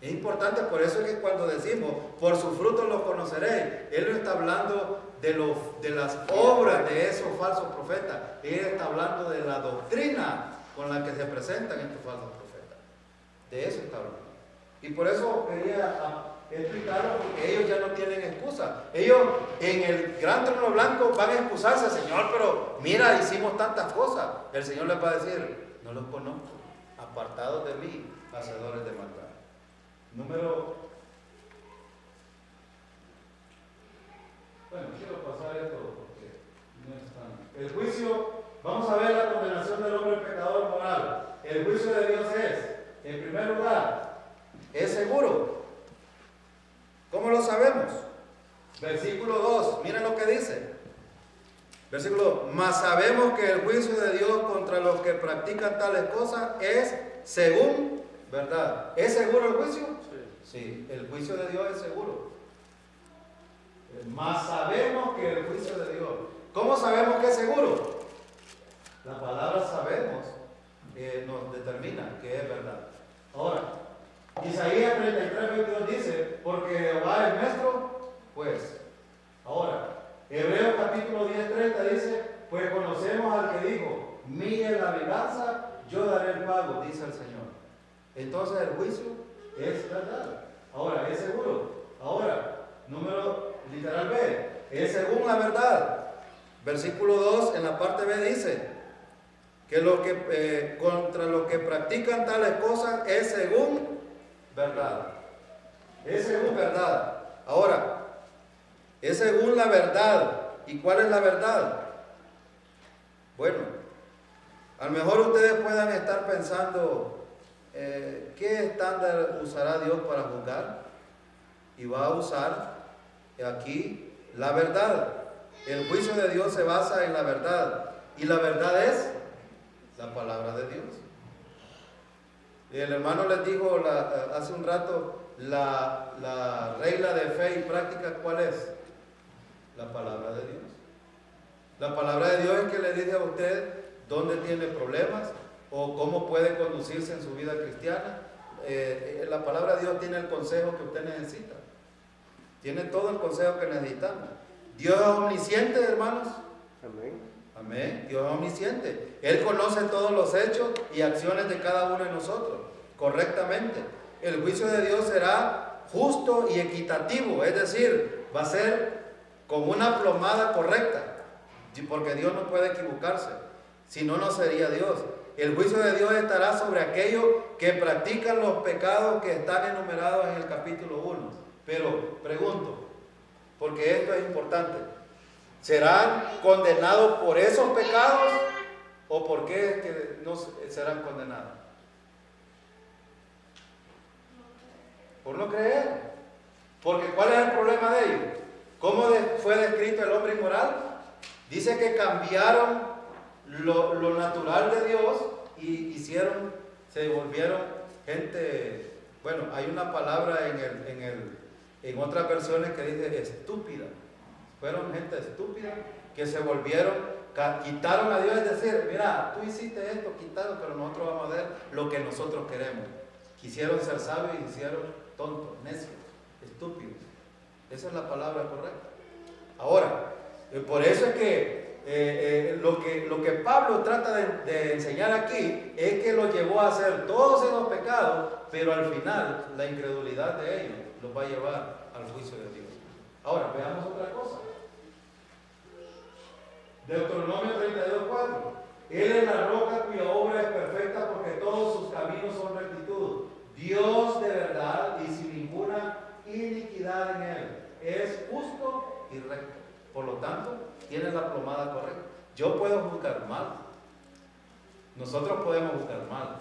Es importante, por eso es que cuando decimos por sus frutos los conoceréis, Él no está hablando de las obras de esos falsos profetas. Él está hablando de la doctrina con la que se presentan estos falsos profetas. De eso está hablando. Y por eso quería explicarlo, porque ellos ya no tienen excusa. Ellos en el gran trono blanco van a excusarse: Señor, pero mira, hicimos tantas cosas. El Señor les va a decir: no los conozco, apartados de mí, hacedores de maldad. Quiero pasar esto porque no es tan... El juicio, vamos a ver la condenación del hombre pecador moral. El juicio de Dios es, en primer lugar, es seguro. ¿Cómo lo sabemos? Versículo 2, miren lo que dice. Versículo 2: mas sabemos que el juicio de Dios contra los que practican tales cosas es según verdad. ¿Es seguro el juicio? Sí, el juicio de Dios es seguro. Mas sabemos que el juicio de Dios. ¿Cómo sabemos que es seguro? La palabra sabemos nos determina que es verdad. Ahora, Isaías 33:22 dice: porque Jehová es nuestro juez. Ahora, Hebreos capítulo 10:30 dice: pues conocemos al que dijo: mía es la venganza, yo daré el pago, dice el Señor. Entonces el juicio es verdad. Ahora, es seguro. Ahora, número literal B, es según la verdad. Versículo 2 en la parte B dice que contra los que practican tales cosas es según verdad. Es según verdad. Ahora, es según la verdad. ¿Y cuál es la verdad? Bueno, a lo mejor ustedes puedan estar pensando: ¿qué estándar usará Dios para juzgar? Y va a usar aquí la verdad. El juicio de Dios se basa en la verdad. Y la verdad es la palabra de Dios. Y el hermano les dijo hace un rato, la regla de fe y práctica, ¿cuál es? La palabra de Dios. La palabra de Dios es que le dice a usted dónde tiene problemas o cómo puede conducirse en su vida cristiana. La palabra de Dios tiene el consejo que usted necesita. Tiene todo el consejo que necesitamos. Dios es omnisciente, hermanos. Amén. Amén. Dios es omnisciente. Él conoce todos los hechos y acciones de cada uno de nosotros correctamente. El juicio de Dios será justo y equitativo, es decir, va a ser con una plomada correcta, porque Dios no puede equivocarse, si no, no sería Dios. El juicio de Dios estará sobre aquellos que practican los pecados que están enumerados en el capítulo 1. Pero pregunto, porque esto es importante: ¿serán condenados por esos pecados o por qué es que no serán condenados? Por no creer. Porque ¿cuál es el problema de ellos? ¿Cómo fue descrito el hombre inmoral? Dice que cambiaron lo natural de Dios y se volvieron gente. Bueno, hay una palabra en otras versiones que dice estúpida. Fueron gente estúpida que se volvieron, quitaron a Dios, es decir, mira, tú hiciste esto, quitaron, pero nosotros vamos a ver lo que nosotros queremos. Quisieron ser sabios y hicieron tontos, necios, estúpidos. Esa es la palabra correcta. Ahora, por eso es que lo que Pablo trata de enseñar aquí es que los llevó a hacer todos esos pecados, pero al final la incredulidad de ellos los va a llevar al juicio de Dios. Ahora, veamos otra cosa. Deuteronomio 32:4. Él es la roca cuya obra es perfecta, porque todos sus caminos son rectitud. Dios de verdad y sin ninguna iniquidad en él. Es justo y recto. Por lo tanto, tiene la plomada correcta. Yo puedo juzgar mal. Nosotros podemos juzgar mal.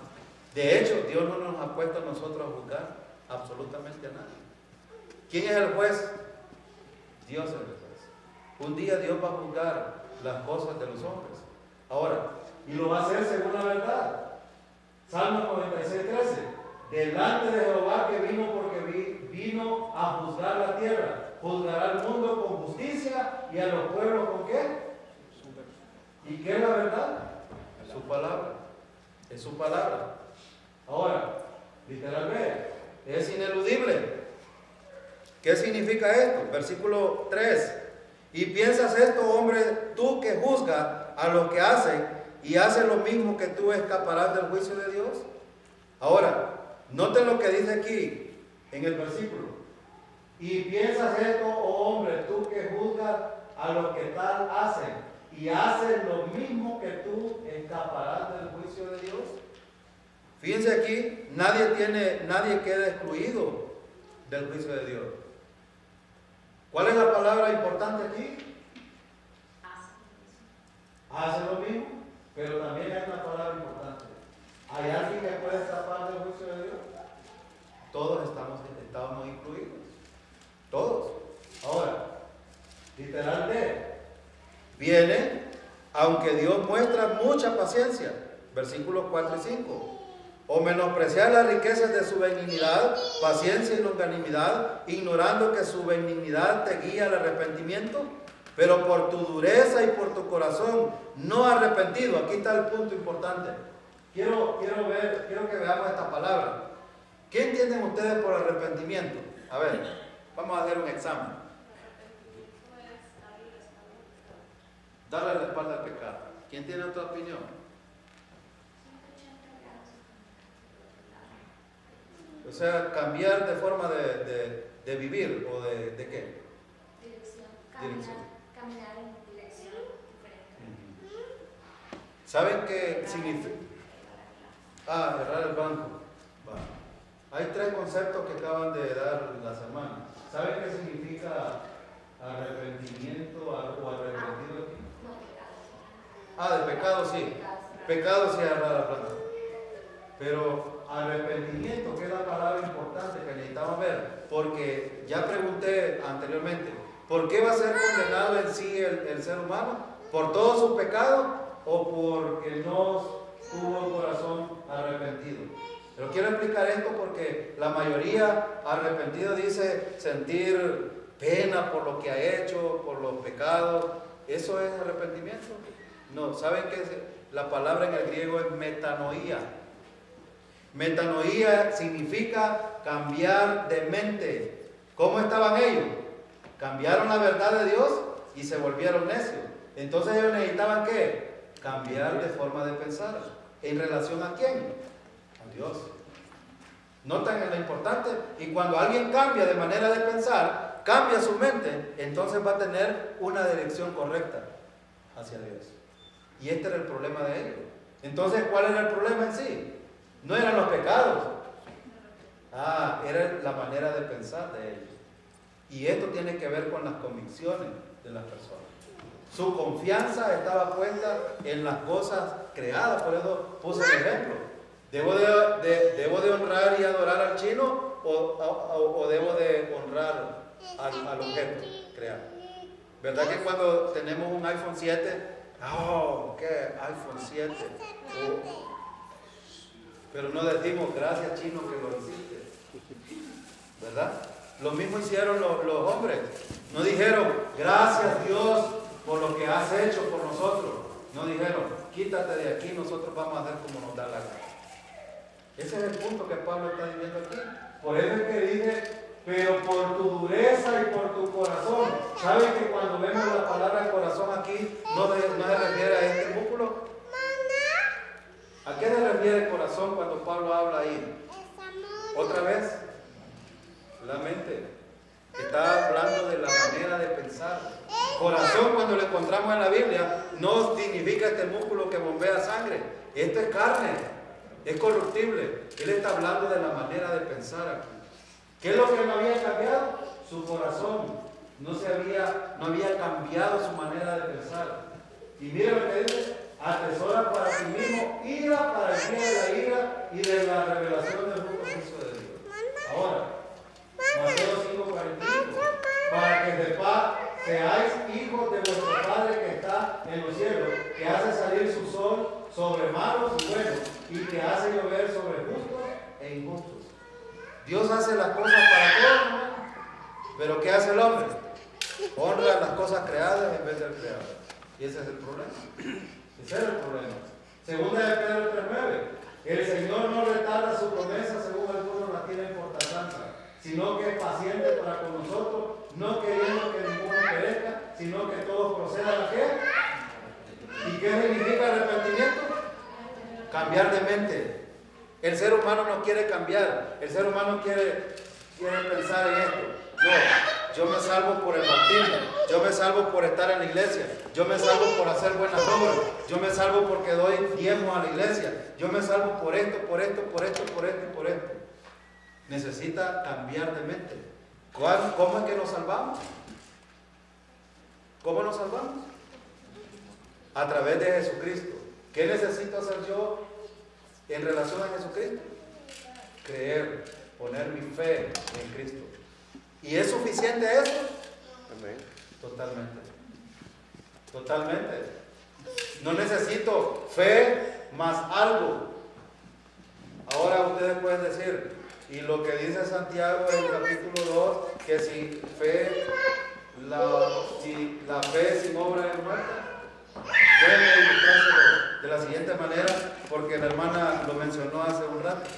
De hecho, Dios no nos ha puesto a nosotros a juzgar. Absolutamente a nadie. ¿Quién es el juez? Dios es el juez. Un día Dios va a juzgar las cosas de los hombres. Ahora, y lo va a hacer según la verdad. Salmo 96:13. Delante de Jehová que vino porque vino a juzgar la tierra. Juzgará al mundo con justicia y a los pueblos con ¿qué? ¿Y qué es la verdad? Su palabra. Es su palabra. Ahora, literalmente, es ineludible. ¿Qué significa esto? Versículo 3. Y piensas esto, hombre, tú que juzgas a los que hacen y haces lo mismo que tú, escaparás del juicio de Dios. Ahora, noten lo que dice aquí en el versículo. Y piensas esto, oh hombre, tú que juzgas a los que tal hacen y haces lo mismo que tú, escaparás del juicio de Dios. Fíjense aquí, nadie queda excluido del juicio de Dios. ¿Cuál es la palabra importante aquí? Hace lo mismo, pero también hay una palabra importante. ¿Hay alguien que puede escapar del juicio de Dios? Todos estamos incluidos. Todos. Ahora, literalmente, viene, aunque Dios muestra mucha paciencia, versículos 4 y 5. O menospreciar las riquezas de su benignidad, paciencia y longanimidad, ignorando que su benignidad te guía al arrepentimiento, pero por tu dureza y por tu corazón no arrepentido. Aquí está el punto importante. Quiero que veamos esta palabra. ¿Qué entienden ustedes por arrepentimiento? A ver, vamos a hacer un examen. Darle la espalda al pecado. ¿Quién tiene otra opinión? O sea, cambiar de forma de vivir o de qué? Dirección. Dirección. Caminar en dirección diferente. ¿Saben qué significa? Cerrar el banco. Va. Hay tres conceptos que acaban de dar las hermanas. ¿Saben qué significa arrepentimiento o arrepentido aquí? De pecado sí. Pecado sí es cerrar el banco. Pero arrepentimiento, que es la palabra importante que necesitamos ver, porque ya pregunté anteriormente, ¿por qué va a ser condenado en sí el ser humano? ¿Por todos sus pecados o porque no tuvo el corazón arrepentido? Pero quiero explicar esto porque la mayoría arrepentido dice sentir pena por lo que ha hecho, por los pecados. ¿Eso es arrepentimiento? No, ¿saben qué? La palabra en el griego es metanoía. Metanoía significa cambiar de mente. ¿Cómo estaban ellos? Cambiaron la verdad de Dios y se volvieron necios. Entonces ellos necesitaban ¿qué? Cambiar de forma de pensar. ¿En relación a quién? A Dios. ¿Notan lo importante? Y cuando alguien cambia de manera de pensar, cambia su mente, entonces va a tener una dirección correcta hacia Dios. Y este era el problema de ellos. Entonces, ¿cuál era el problema en sí? No eran los pecados. Era la manera de pensar de ellos. Y esto tiene que ver con las convicciones de las personas. Su confianza estaba puesta en las cosas creadas. Por eso puse el ejemplo. ¿Debo de honrar y adorar al chino o debo de honrar al objeto creado? ¿Verdad que cuando tenemos un iPhone 7, ¿qué? iPhone 7. Pero no decimos gracias chino que lo hiciste, ¿verdad? Lo mismo hicieron los hombres. No dijeron gracias Dios por lo que has hecho por nosotros. No dijeron quítate de aquí, nosotros vamos a hacer como nos da la gana. Ese es el punto que Pablo está diciendo aquí. Por eso es que dice, pero por tu dureza y por tu corazón. ¿Saben que cuando vemos la palabra corazón aquí no se refiere a este músculo? ¿A qué se refiere corazón cuando Pablo habla ahí? Otra vez, la mente. Está hablando de la manera de pensar. Corazón, cuando lo encontramos en la Biblia, no significa este músculo que bombea sangre. Esto es carne, es corruptible. Él está hablando de la manera de pensar aquí. ¿Qué es lo que no había cambiado? Su corazón. No había cambiado su manera de pensar. Y mira lo que dice: atesora para sí mismo ira para el día de la ira y de la revelación del justo juicio de Dios. Ahora, sobre malos y buenos, y que hace llover sobre justos e injustos. Dios hace las cosas para todos, hermano. Pero ¿qué hace el hombre? Honra las cosas creadas en vez del creador. Y ese es el problema. Ese es el problema. Segunda de Pedro 3:9. El Señor no retarda su promesa según algunos la tienen por tardanza, sino que es paciente para con nosotros, no queriendo que ninguno perezca, sino que todos procedan a qué. ¿Y qué significa arrepentimiento? Cambiar de mente. El ser humano no quiere cambiar. El ser humano quiere pensar en esto. No, yo me salvo por el bautismo, yo me salvo por estar en la iglesia, yo me salvo por hacer buenas obras, yo me salvo porque doy diezmo a la iglesia, yo me salvo por esto, por esto, por esto, por esto y por esto. Necesita cambiar de mente. ¿Cómo es que nos salvamos? ¿Cómo nos salvamos? A través de Jesucristo. ¿Qué necesito hacer yo en relación a Jesucristo? Creer, poner mi fe en Cristo. ¿Y es suficiente eso? Amén. Totalmente. Totalmente. No necesito fe más algo. Ahora ustedes pueden decir, y lo que dice Santiago en el capítulo 2, que si la fe sin obra es muerta. Pueden ilustrarse de la siguiente manera, porque la hermana lo mencionó hace un rato,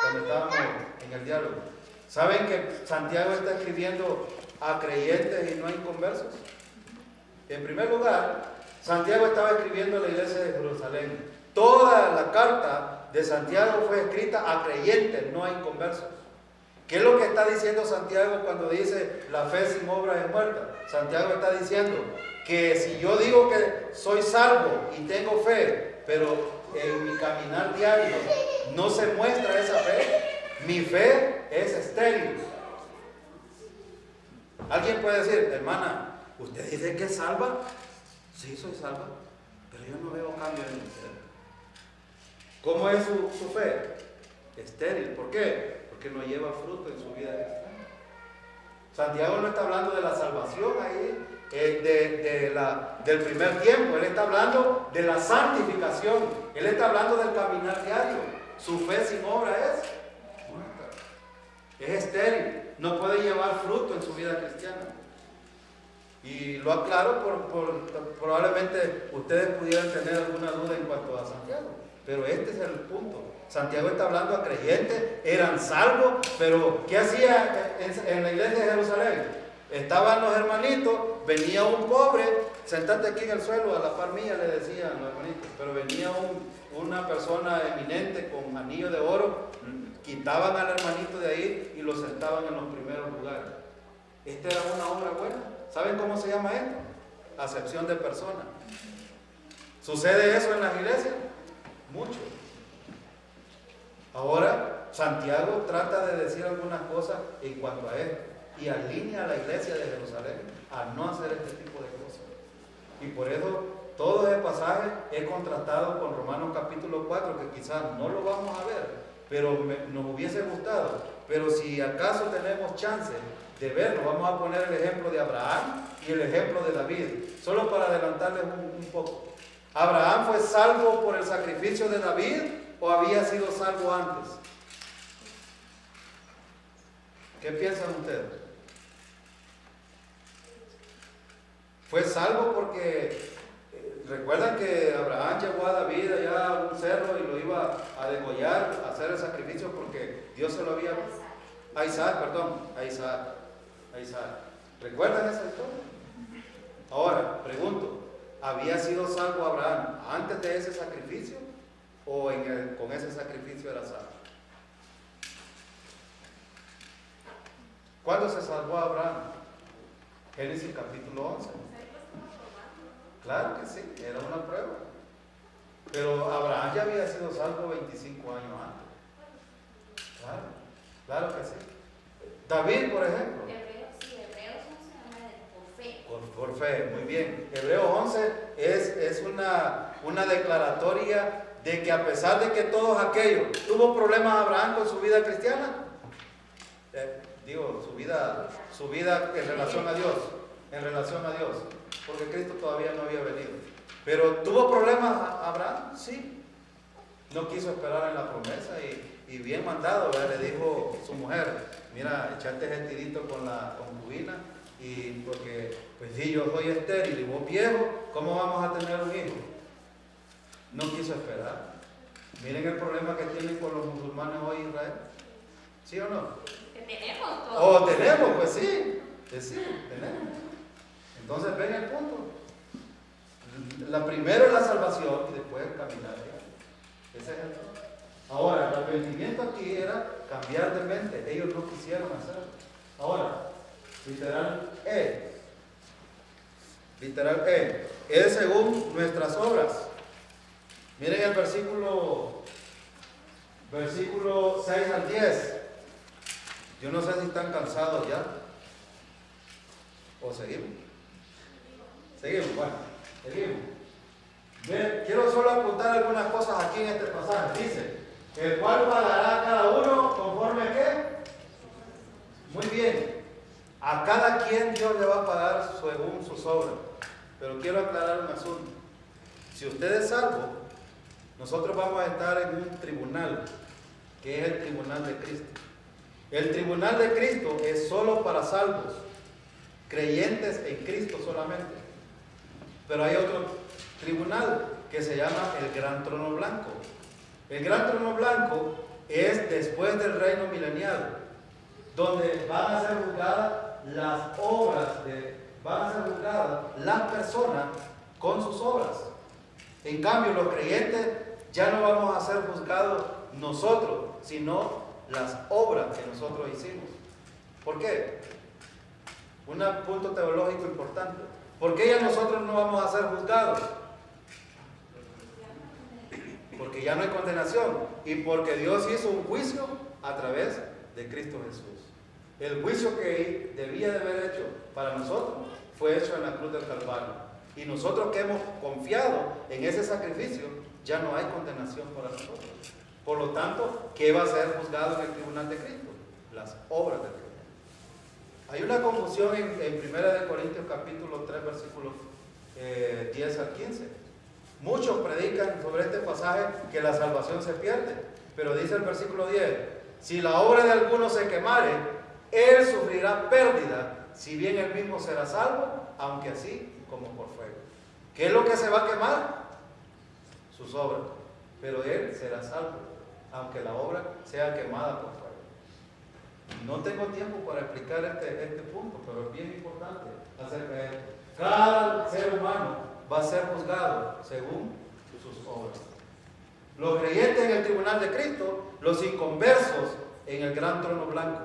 cuando estábamos en el diálogo. ¿Saben que Santiago está escribiendo a creyentes y no a inconversos? En primer lugar, Santiago estaba escribiendo a la iglesia de Jerusalén. Toda la carta de Santiago fue escrita a creyentes, no a inconversos. ¿Qué es lo que está diciendo Santiago cuando dice la fe sin obras es muerta? Santiago está diciendo que si yo digo que soy salvo y tengo fe, pero en mi caminar diario no se muestra esa fe, mi fe es estéril. Alguien puede decir, hermana, ¿usted dice que es salva? Sí, soy salva, pero yo no veo cambio en mi ser. ¿Cómo es su fe? Estéril. ¿Por qué? Porque no lleva fruto en su vida cristiana. Santiago no está hablando de la salvación ahí, del primer tiempo. Él está hablando de la santificación. Él está hablando del caminar diario. Su fe sin obra es muerta. Es estéril. No puede llevar fruto en su vida cristiana. Y lo aclaro probablemente ustedes pudieran tener alguna duda en cuanto a Santiago. Pero este es el punto. Santiago está hablando a creyentes, eran salvos, pero ¿qué hacía en la iglesia de Jerusalén? Estaban los hermanitos, venía un pobre, sentate aquí en el suelo, a la par mía le decían los hermanitos, pero venía una persona eminente con anillo de oro, quitaban al hermanito de ahí y lo sentaban en los primeros lugares. Esta era una obra buena. ¿Saben cómo se llama esto? Acepción de personas. ¿Sucede eso en las iglesias? Mucho. Ahora, Santiago trata de decir algunas cosas en cuanto a esto y alinea a la iglesia de Jerusalén a no hacer este tipo de cosas. Y por eso todo ese pasaje es contrastado con Romanos capítulo 4, que quizás no lo vamos a ver, pero nos hubiese gustado. Pero si acaso tenemos chance de verlo, vamos a poner el ejemplo de Abraham y el ejemplo de David, solo para adelantarles un poco. ¿Abraham fue salvo por el sacrificio de David o había sido salvo antes? ¿Qué piensan ustedes? Fue salvo porque recuerdan que Abraham llevó a David allá a un cerro y lo iba a degollar, a hacer el sacrificio porque Dios se lo había... A Isaac. ¿Recuerdan esa historia? Ahora, pregunto, ¿había sido salvo Abraham antes de ese sacrificio o con ese sacrificio era salvo? ¿Cuándo se salvó Abraham? Génesis capítulo 11. Claro que sí, era una prueba. Pero Abraham ya había sido salvo 25 años antes. Claro que sí. David, por ejemplo. Hebreos 11 habla de por fe. Por fe, muy bien. Hebreos 11 es una declaratoria de que a pesar de que todos aquellos tuvo problemas Abraham con su vida cristiana, su vida en relación a Dios, porque Cristo todavía no había venido. Pero ¿tuvo problemas Abraham? Sí. No quiso esperar en la promesa y bien mandado, ¿verdad? Le dijo su mujer, mira, echate ese tirito con la concubina, y porque, pues sí, yo soy estéril y vos viejo, ¿cómo vamos a tener un hijo? No quiso esperar. Miren el problema que tienen con los musulmanes hoy en Israel. ¿Sí o no? Tenemos todo. Oh, tenemos, pues sí. Sí, tenemos. Entonces ven el punto. La primero es la salvación y después el caminar. Ese es el punto. Ahora, el arrepentimiento aquí era cambiar de mente. Ellos no quisieron hacerlo. Ahora, literal es según nuestras obras. Miren el versículo 6 al 10. Yo no sé si están cansados ya. ¿O seguimos? Seguimos, bueno, seguimos. Quiero solo apuntar algunas cosas aquí en este pasaje. Dice, el cual pagará a cada uno conforme a qué. Muy bien. A cada quien Dios le va a pagar según sus obras. Pero quiero aclarar un asunto. Si usted es salvo, nosotros vamos a estar en un tribunal, que es el tribunal de Cristo. El tribunal de Cristo es solo para salvos, creyentes en Cristo solamente. Pero hay otro tribunal que se llama el Gran Trono Blanco. El Gran Trono Blanco es después del reino milenial, donde van a ser juzgadas las obras, van a ser juzgadas las personas con sus obras. En cambio, los creyentes ya no vamos a ser juzgados nosotros, sino las obras que nosotros hicimos. ¿Por qué? Un punto teológico importante. ¿Por qué ya nosotros no vamos a ser juzgados? Porque ya no hay condenación y porque Dios hizo un juicio a través de Cristo Jesús. El juicio que debía de haber hecho para nosotros fue hecho en la cruz del Calvario. Y nosotros que hemos confiado en ese sacrificio, ya no hay condenación para nosotros. Por lo tanto, ¿qué va a ser juzgado en el tribunal de Cristo? Las obras de Cristo. Hay una confusión en 1 Corintios capítulo 3, versículos 10 al 15. Muchos predican sobre este pasaje que la salvación se pierde, pero dice el versículo 10, si la obra de alguno se quemare, él sufrirá pérdida, si bien él mismo será salvo, aunque así como por fuego. ¿Qué es lo que se va a quemar? Sus obras, pero él será salvo, aunque la obra sea quemada por fuego. No tengo tiempo para explicar este punto, pero es bien importante acerca de esto. Cada ser humano va a ser juzgado según sus obras. Los creyentes en el tribunal de Cristo, los inconversos en el gran trono blanco.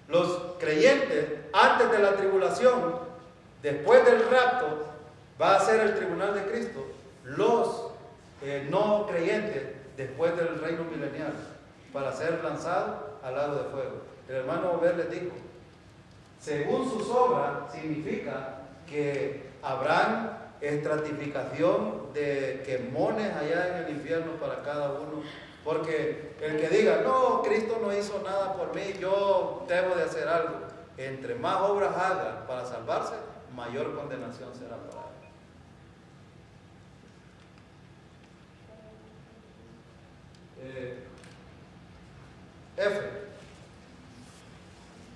Los creyentes antes de la tribulación, después del rapto, va a ser el tribunal de Cristo. Los no creyentes después del reino milenial, para ser lanzados al lago de fuego. El hermano Ober les dijo, según sus obras significa que habrán estratificación de quemones allá en el infierno para cada uno, porque el que diga, no, Cristo no hizo nada por mí, yo debo de hacer algo, entre más obras haga para salvarse, mayor condenación será para él.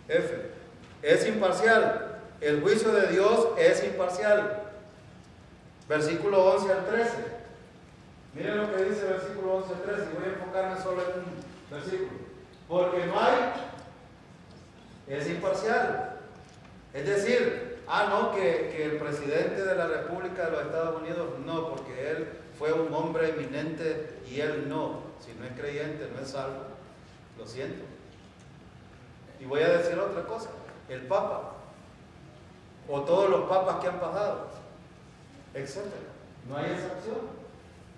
F. Es imparcial. El juicio de Dios es imparcial. Versículo 11 al 13. Miren lo que dice el versículo 11 al 13. Voy a enfocarme solo en un versículo. Porque no hay, es imparcial. Es decir, que el presidente de la República de los Estados Unidos no, porque él fue un hombre eminente y él no. Si no es creyente, no es salvo. Lo siento. Y voy a decir otra cosa. El Papa, o todos los papas que han pasado, etc. No hay excepción.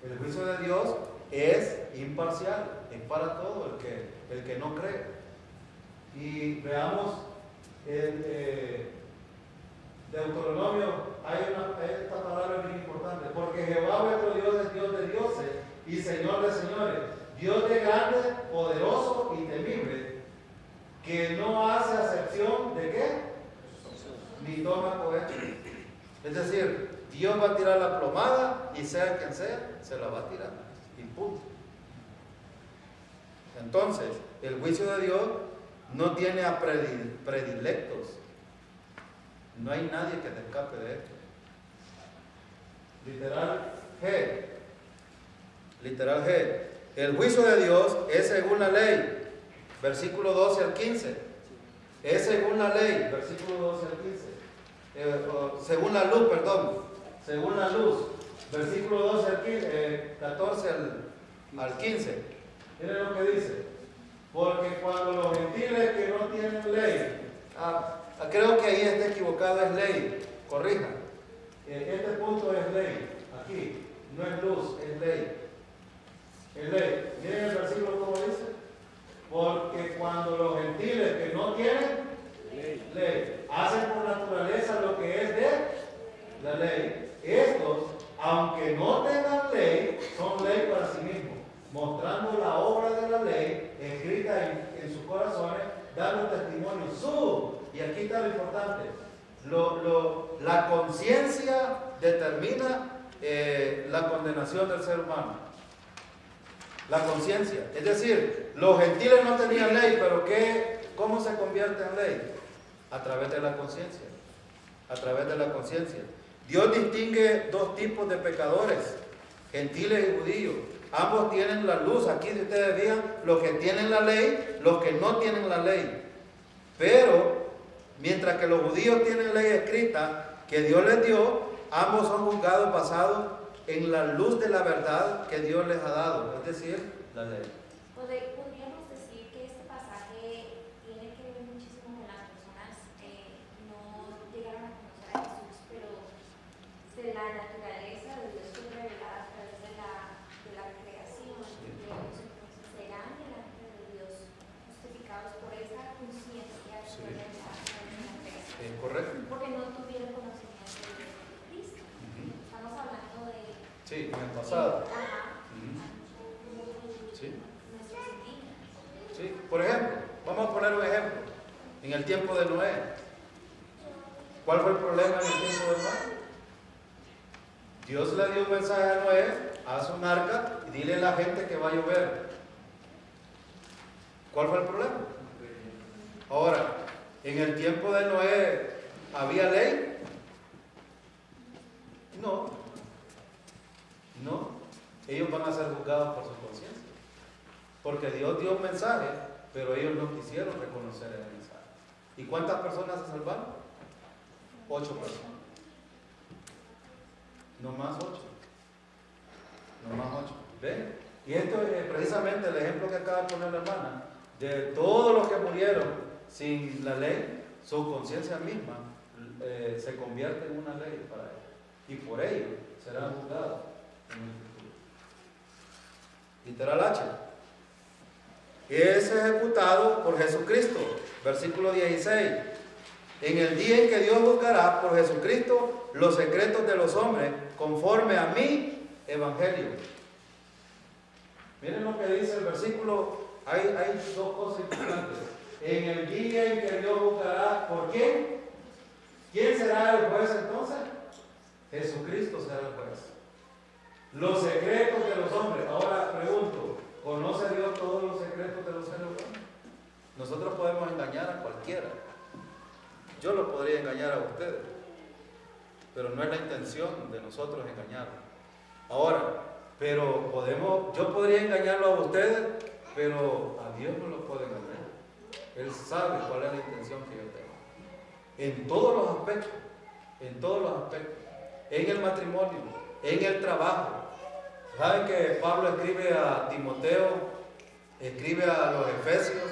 El juicio de Dios es imparcial, es para todo el que no cree. Y veamos el Deuteronomio, esta palabra es muy importante, porque Jehová vuestro Dios es Dios de dioses y Señor de señores, Dios de grande, poderoso y temible, que no hace acepción de qué, ni toma cohecho. Es decir, Dios va a tirar la plomada y sea quien sea, se la va a tirar. Y punto. Entonces, el juicio de Dios no tiene a predilectos. No hay nadie que te escape de esto. Literal G. Literal G. El juicio de Dios es según la ley. Versículo 12 al 15. Es según la ley. Versículo 12 al 15. Según la luz, perdón. Según la luz. Versículo 12 al 15, 14 al 15. Miren lo que dice. Porque cuando los gentiles que no tienen ley, creo que ahí está equivocado, es ley, corrija. Este punto es ley, aquí, no es luz, es ley. Es ley. Miren el versículo como dice. Porque cuando los gentiles que no tienen ley hacen por naturaleza lo que es de la ley, estos, aunque no tengan ley, son ley para sí mismos, mostrando la obra de la ley escrita en sus corazones, dando testimonio. Y aquí está lo importante, la conciencia determina la condenación del ser humano. La conciencia, es decir, los gentiles no tenían ley, pero ¿cómo se convierte en ley? A través de la conciencia. A través de la conciencia. Dios distingue dos tipos de pecadores, gentiles y judíos. Ambos tienen la luz. Aquí si ustedes vean, los que tienen la ley, los que no tienen la ley. Pero, mientras que los judíos tienen ley escrita que Dios les dio, ambos son juzgados basados en la luz de la verdad que Dios les ha dado, es decir, la ley. Podríamos decir que este pasaje tiene que ver muchísimo con las personas que no llegaron a conocer a Jesús, pero de la naturaleza de Dios fue revelada a través de la creación de ellos. Entonces serán delante de Dios justificados por esa conciencia que fue revelada a través de la creación. Correcto. Porque no tuvieron conocimiento de Cristo. Estamos hablando de... Sí, en el pasado. Sí. Sí. Por ejemplo, vamos a poner un ejemplo. En el tiempo de Noé. ¿Cuál fue el problema en el tiempo de Noé? Dios le dio un mensaje a Noé: haz un arca y dile a la gente que va a llover. ¿Cuál fue el problema? Ahora, en el tiempo de Noé, ¿había ley? No. No. Ellos van a ser juzgados por su conciencia. Porque Dios dio un mensaje, pero ellos no quisieron reconocer el mensaje. ¿Y cuántas personas se salvaron? 8 personas. No más 8. No más 8. ¿Ven? Y esto es precisamente el ejemplo que acaba de poner la hermana. De todos los que murieron sin la ley, su conciencia misma se convierte en una ley para ellos. Y por ello serán juzgados en el futuro. Literal H. Es ejecutado por Jesucristo. Versículo 16. En el día en que Dios juzgará por Jesucristo los secretos de los hombres, conforme a mi evangelio. Miren lo que dice el versículo. Hay dos cosas importantes. En el día en que Dios juzgará, ¿por quién? ¿Quién será el juez entonces? Jesucristo será el juez. Los secretos de los hombres. Ahora pregunto, ¿conoce Dios todos los secretos de los seres humanos? Nosotros podemos engañar a cualquiera. Yo lo podría engañar a ustedes, pero no es la intención de nosotros engañarlos. Ahora, pero yo podría engañarlo a ustedes, pero a Dios no lo puedo engañar. Él sabe cuál es la intención que yo tengo. En todos los aspectos, en todos los aspectos. En el matrimonio, en el trabajo. ¿Saben que Pablo escribe a Timoteo, escribe a los Efesios,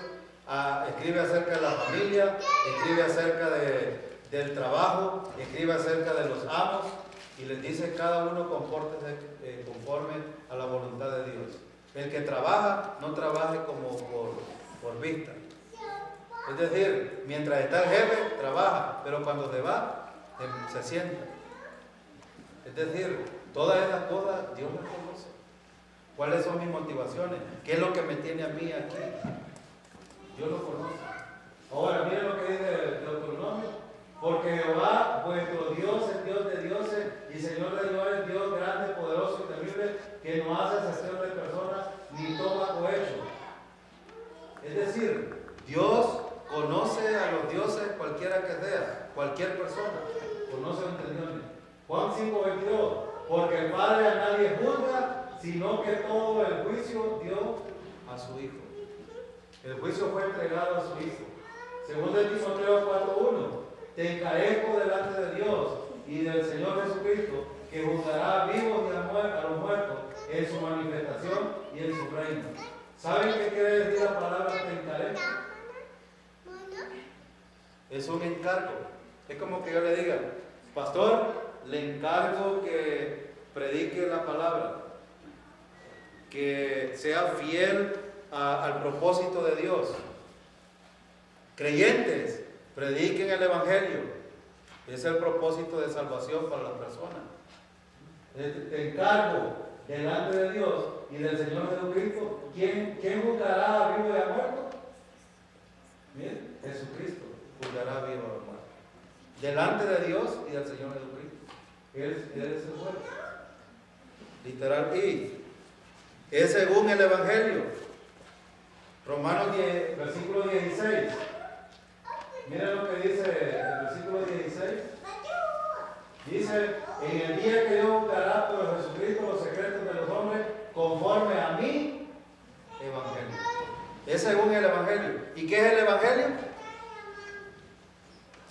escribe acerca de la familia, escribe acerca del trabajo, escribe acerca de los amos y les dice: cada uno compórtese conforme a la voluntad de Dios. El que trabaja, no trabaje como por vista. Es decir, mientras está el jefe, trabaja, pero cuando se va, se sienta. Es decir, todas esas cosas Dios las conoce. ¿Cuáles son mis motivaciones? ¿Qué es lo que me tiene a mí aquí? Dios lo conoce. Ahora, miren lo que dice Deuteronomio. Porque Jehová, vuestro Dios, es Dios de dioses y Señor de Dios es Dios grande, poderoso y temible, que no hace excepción de personas ni toma cohecho. Es decir, Dios conoce a los dioses cualquiera que sea, cualquier persona, conoce las intenciones. Juan 5:22, porque el Padre a nadie juzga, sino que todo el juicio dio a su Hijo. El juicio fue entregado a su Hijo. Segundo de Timoteo 4:1, te encarezco delante de Dios y del Señor Jesucristo, que juzgará a vivos y a los muertos en su manifestación y en su reino. ¿Saben qué quiere decir la palabra te encarezco? Es un encargo. Es como que yo le diga, pastor, le encargo que predique la palabra, que sea fiel al propósito de Dios. Creyentes, prediquen el Evangelio. Es el propósito de salvación para las personas. Te encargo delante de Dios y del Señor Jesucristo. ¿Quién juzgará a vivo y a muerto? Bien, Jesucristo juzgará a vivo y a muerto. Delante de Dios y del Señor Jesucristo. Él es el juez. Literal. Y es según el Evangelio. Romanos 10, versículo 16. Miren lo que dice el versículo 16. Dice, en el día que Dios juzgará por Jesucristo los secretos de los hombres conforme a mi Evangelio. Es según el Evangelio. ¿Y qué es el Evangelio?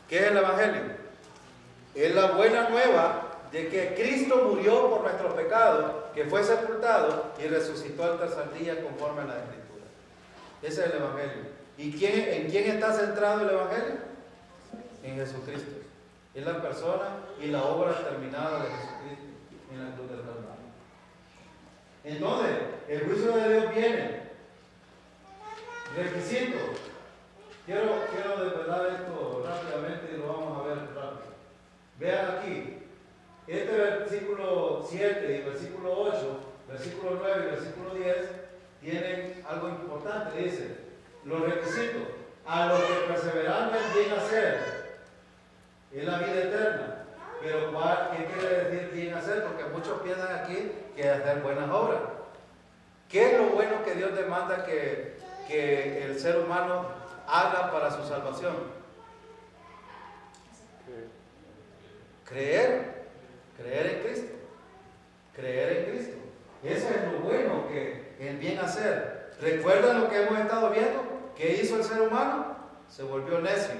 ¿Qué es el Evangelio? Es la buena nueva de que Cristo murió por nuestros pecados, que fue sepultado y resucitó al tercer día conforme a la Escritura. Ese es el Evangelio. ¿Y en quién está centrado el Evangelio? En Jesucristo. Es la persona y la obra terminada de Jesucristo en la cruz del Calvario. Entonces, el juicio de Dios viene. Requisito. Quiero desvelar esto rápidamente y lo vamos a ver rápido. Vean aquí. Este versículo 7 y versículo 8, versículo 9 y versículo 10 tienen algo importante. Dice, los requisitos, a los que perseverando en bien hacer, es la vida eterna. Pero ¿qué quiere decir bien hacer? Porque muchos piensan aquí que hacer buenas obras. ¿Qué es lo bueno que Dios demanda que el ser humano haga para su salvación? Creer en Cristo. Creer en Cristo. Eso es lo bueno que el bien hacer. ¿Recuerdan lo que hemos estado viendo? ¿Qué hizo el ser humano? Se volvió necio.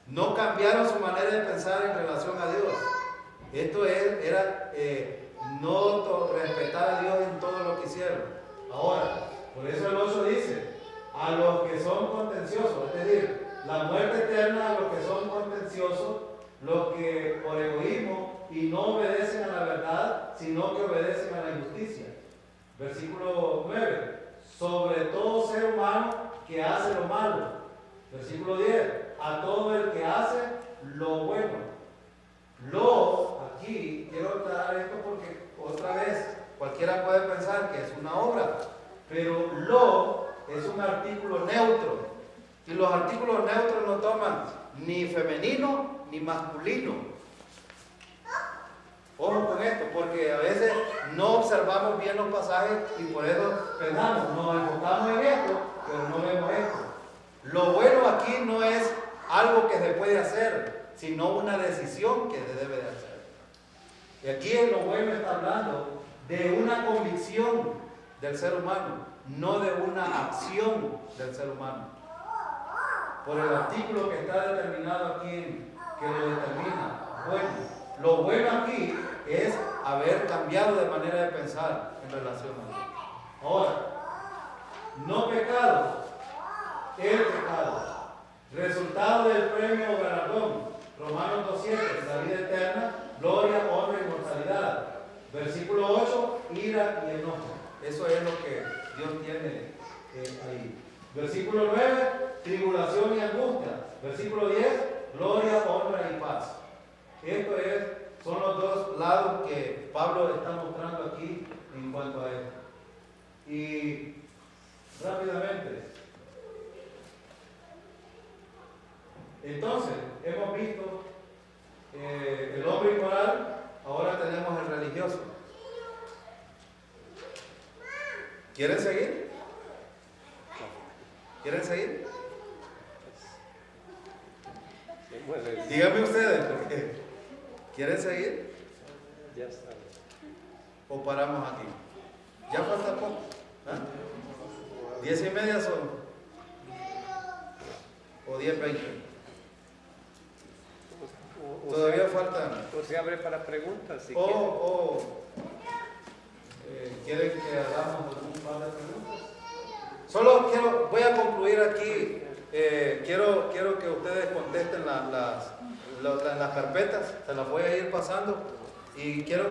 No cambiaron su manera de pensar en relación a Dios. Esto era no respetar a Dios en todo lo que hicieron. Ahora, por eso el 8 dice, a los que son contenciosos, es decir, la muerte eterna a los que son contenciosos, los que por egoísmo y no obedecen a la verdad, sino que obedecen a la injusticia. Versículo 9, sobre todo ser humano que hace lo malo. Versículo 10, a todo el que hace lo bueno. Aquí quiero aclarar esto porque otra vez cualquiera puede pensar que es una obra, pero es un artículo neutro y los artículos neutros no toman ni femenino ni masculino. Ojo con esto, porque a veces no observamos bien los pasajes y por eso pensamos, nos enfocamos en esto, pero no vemos esto. Lo bueno aquí no es algo que se puede hacer, sino una decisión que se debe de hacer. Y aquí en lo bueno está hablando de una convicción del ser humano, no de una acción del ser humano. Por el artículo que está determinado aquí, que lo determina. Bueno, lo bueno aquí es haber cambiado de manera de pensar en relación a Dios. Ahora, no pecado, el pecado. Resultado del premio o galardón. Romanos 2:7, la vida eterna, gloria, honra y inmortalidad. Versículo 8, ira y enojo. Eso es lo que Dios tiene ahí. Versículo 9, tribulación y angustia. Versículo 10, gloria, honra y paz. Son los dos lados que Pablo está mostrando aquí en cuanto a esto. Y rápidamente. Entonces, hemos visto el hombre inmoral. Ahora ¿Quieren seguir? ¿Quieren seguir? Díganme ustedes, ¿por qué? ¿Quieren seguir? Ya está. ¿O paramos aquí? Ya falta poco. ¿Ah? 10:30 son. O 10:20. Todavía faltan. O se abre para preguntas. Si ¿quieren que hagamos algún par de preguntas? Solo voy a concluir aquí. Quiero que ustedes contesten las carpetas. Se las voy a ir pasando. Y quiero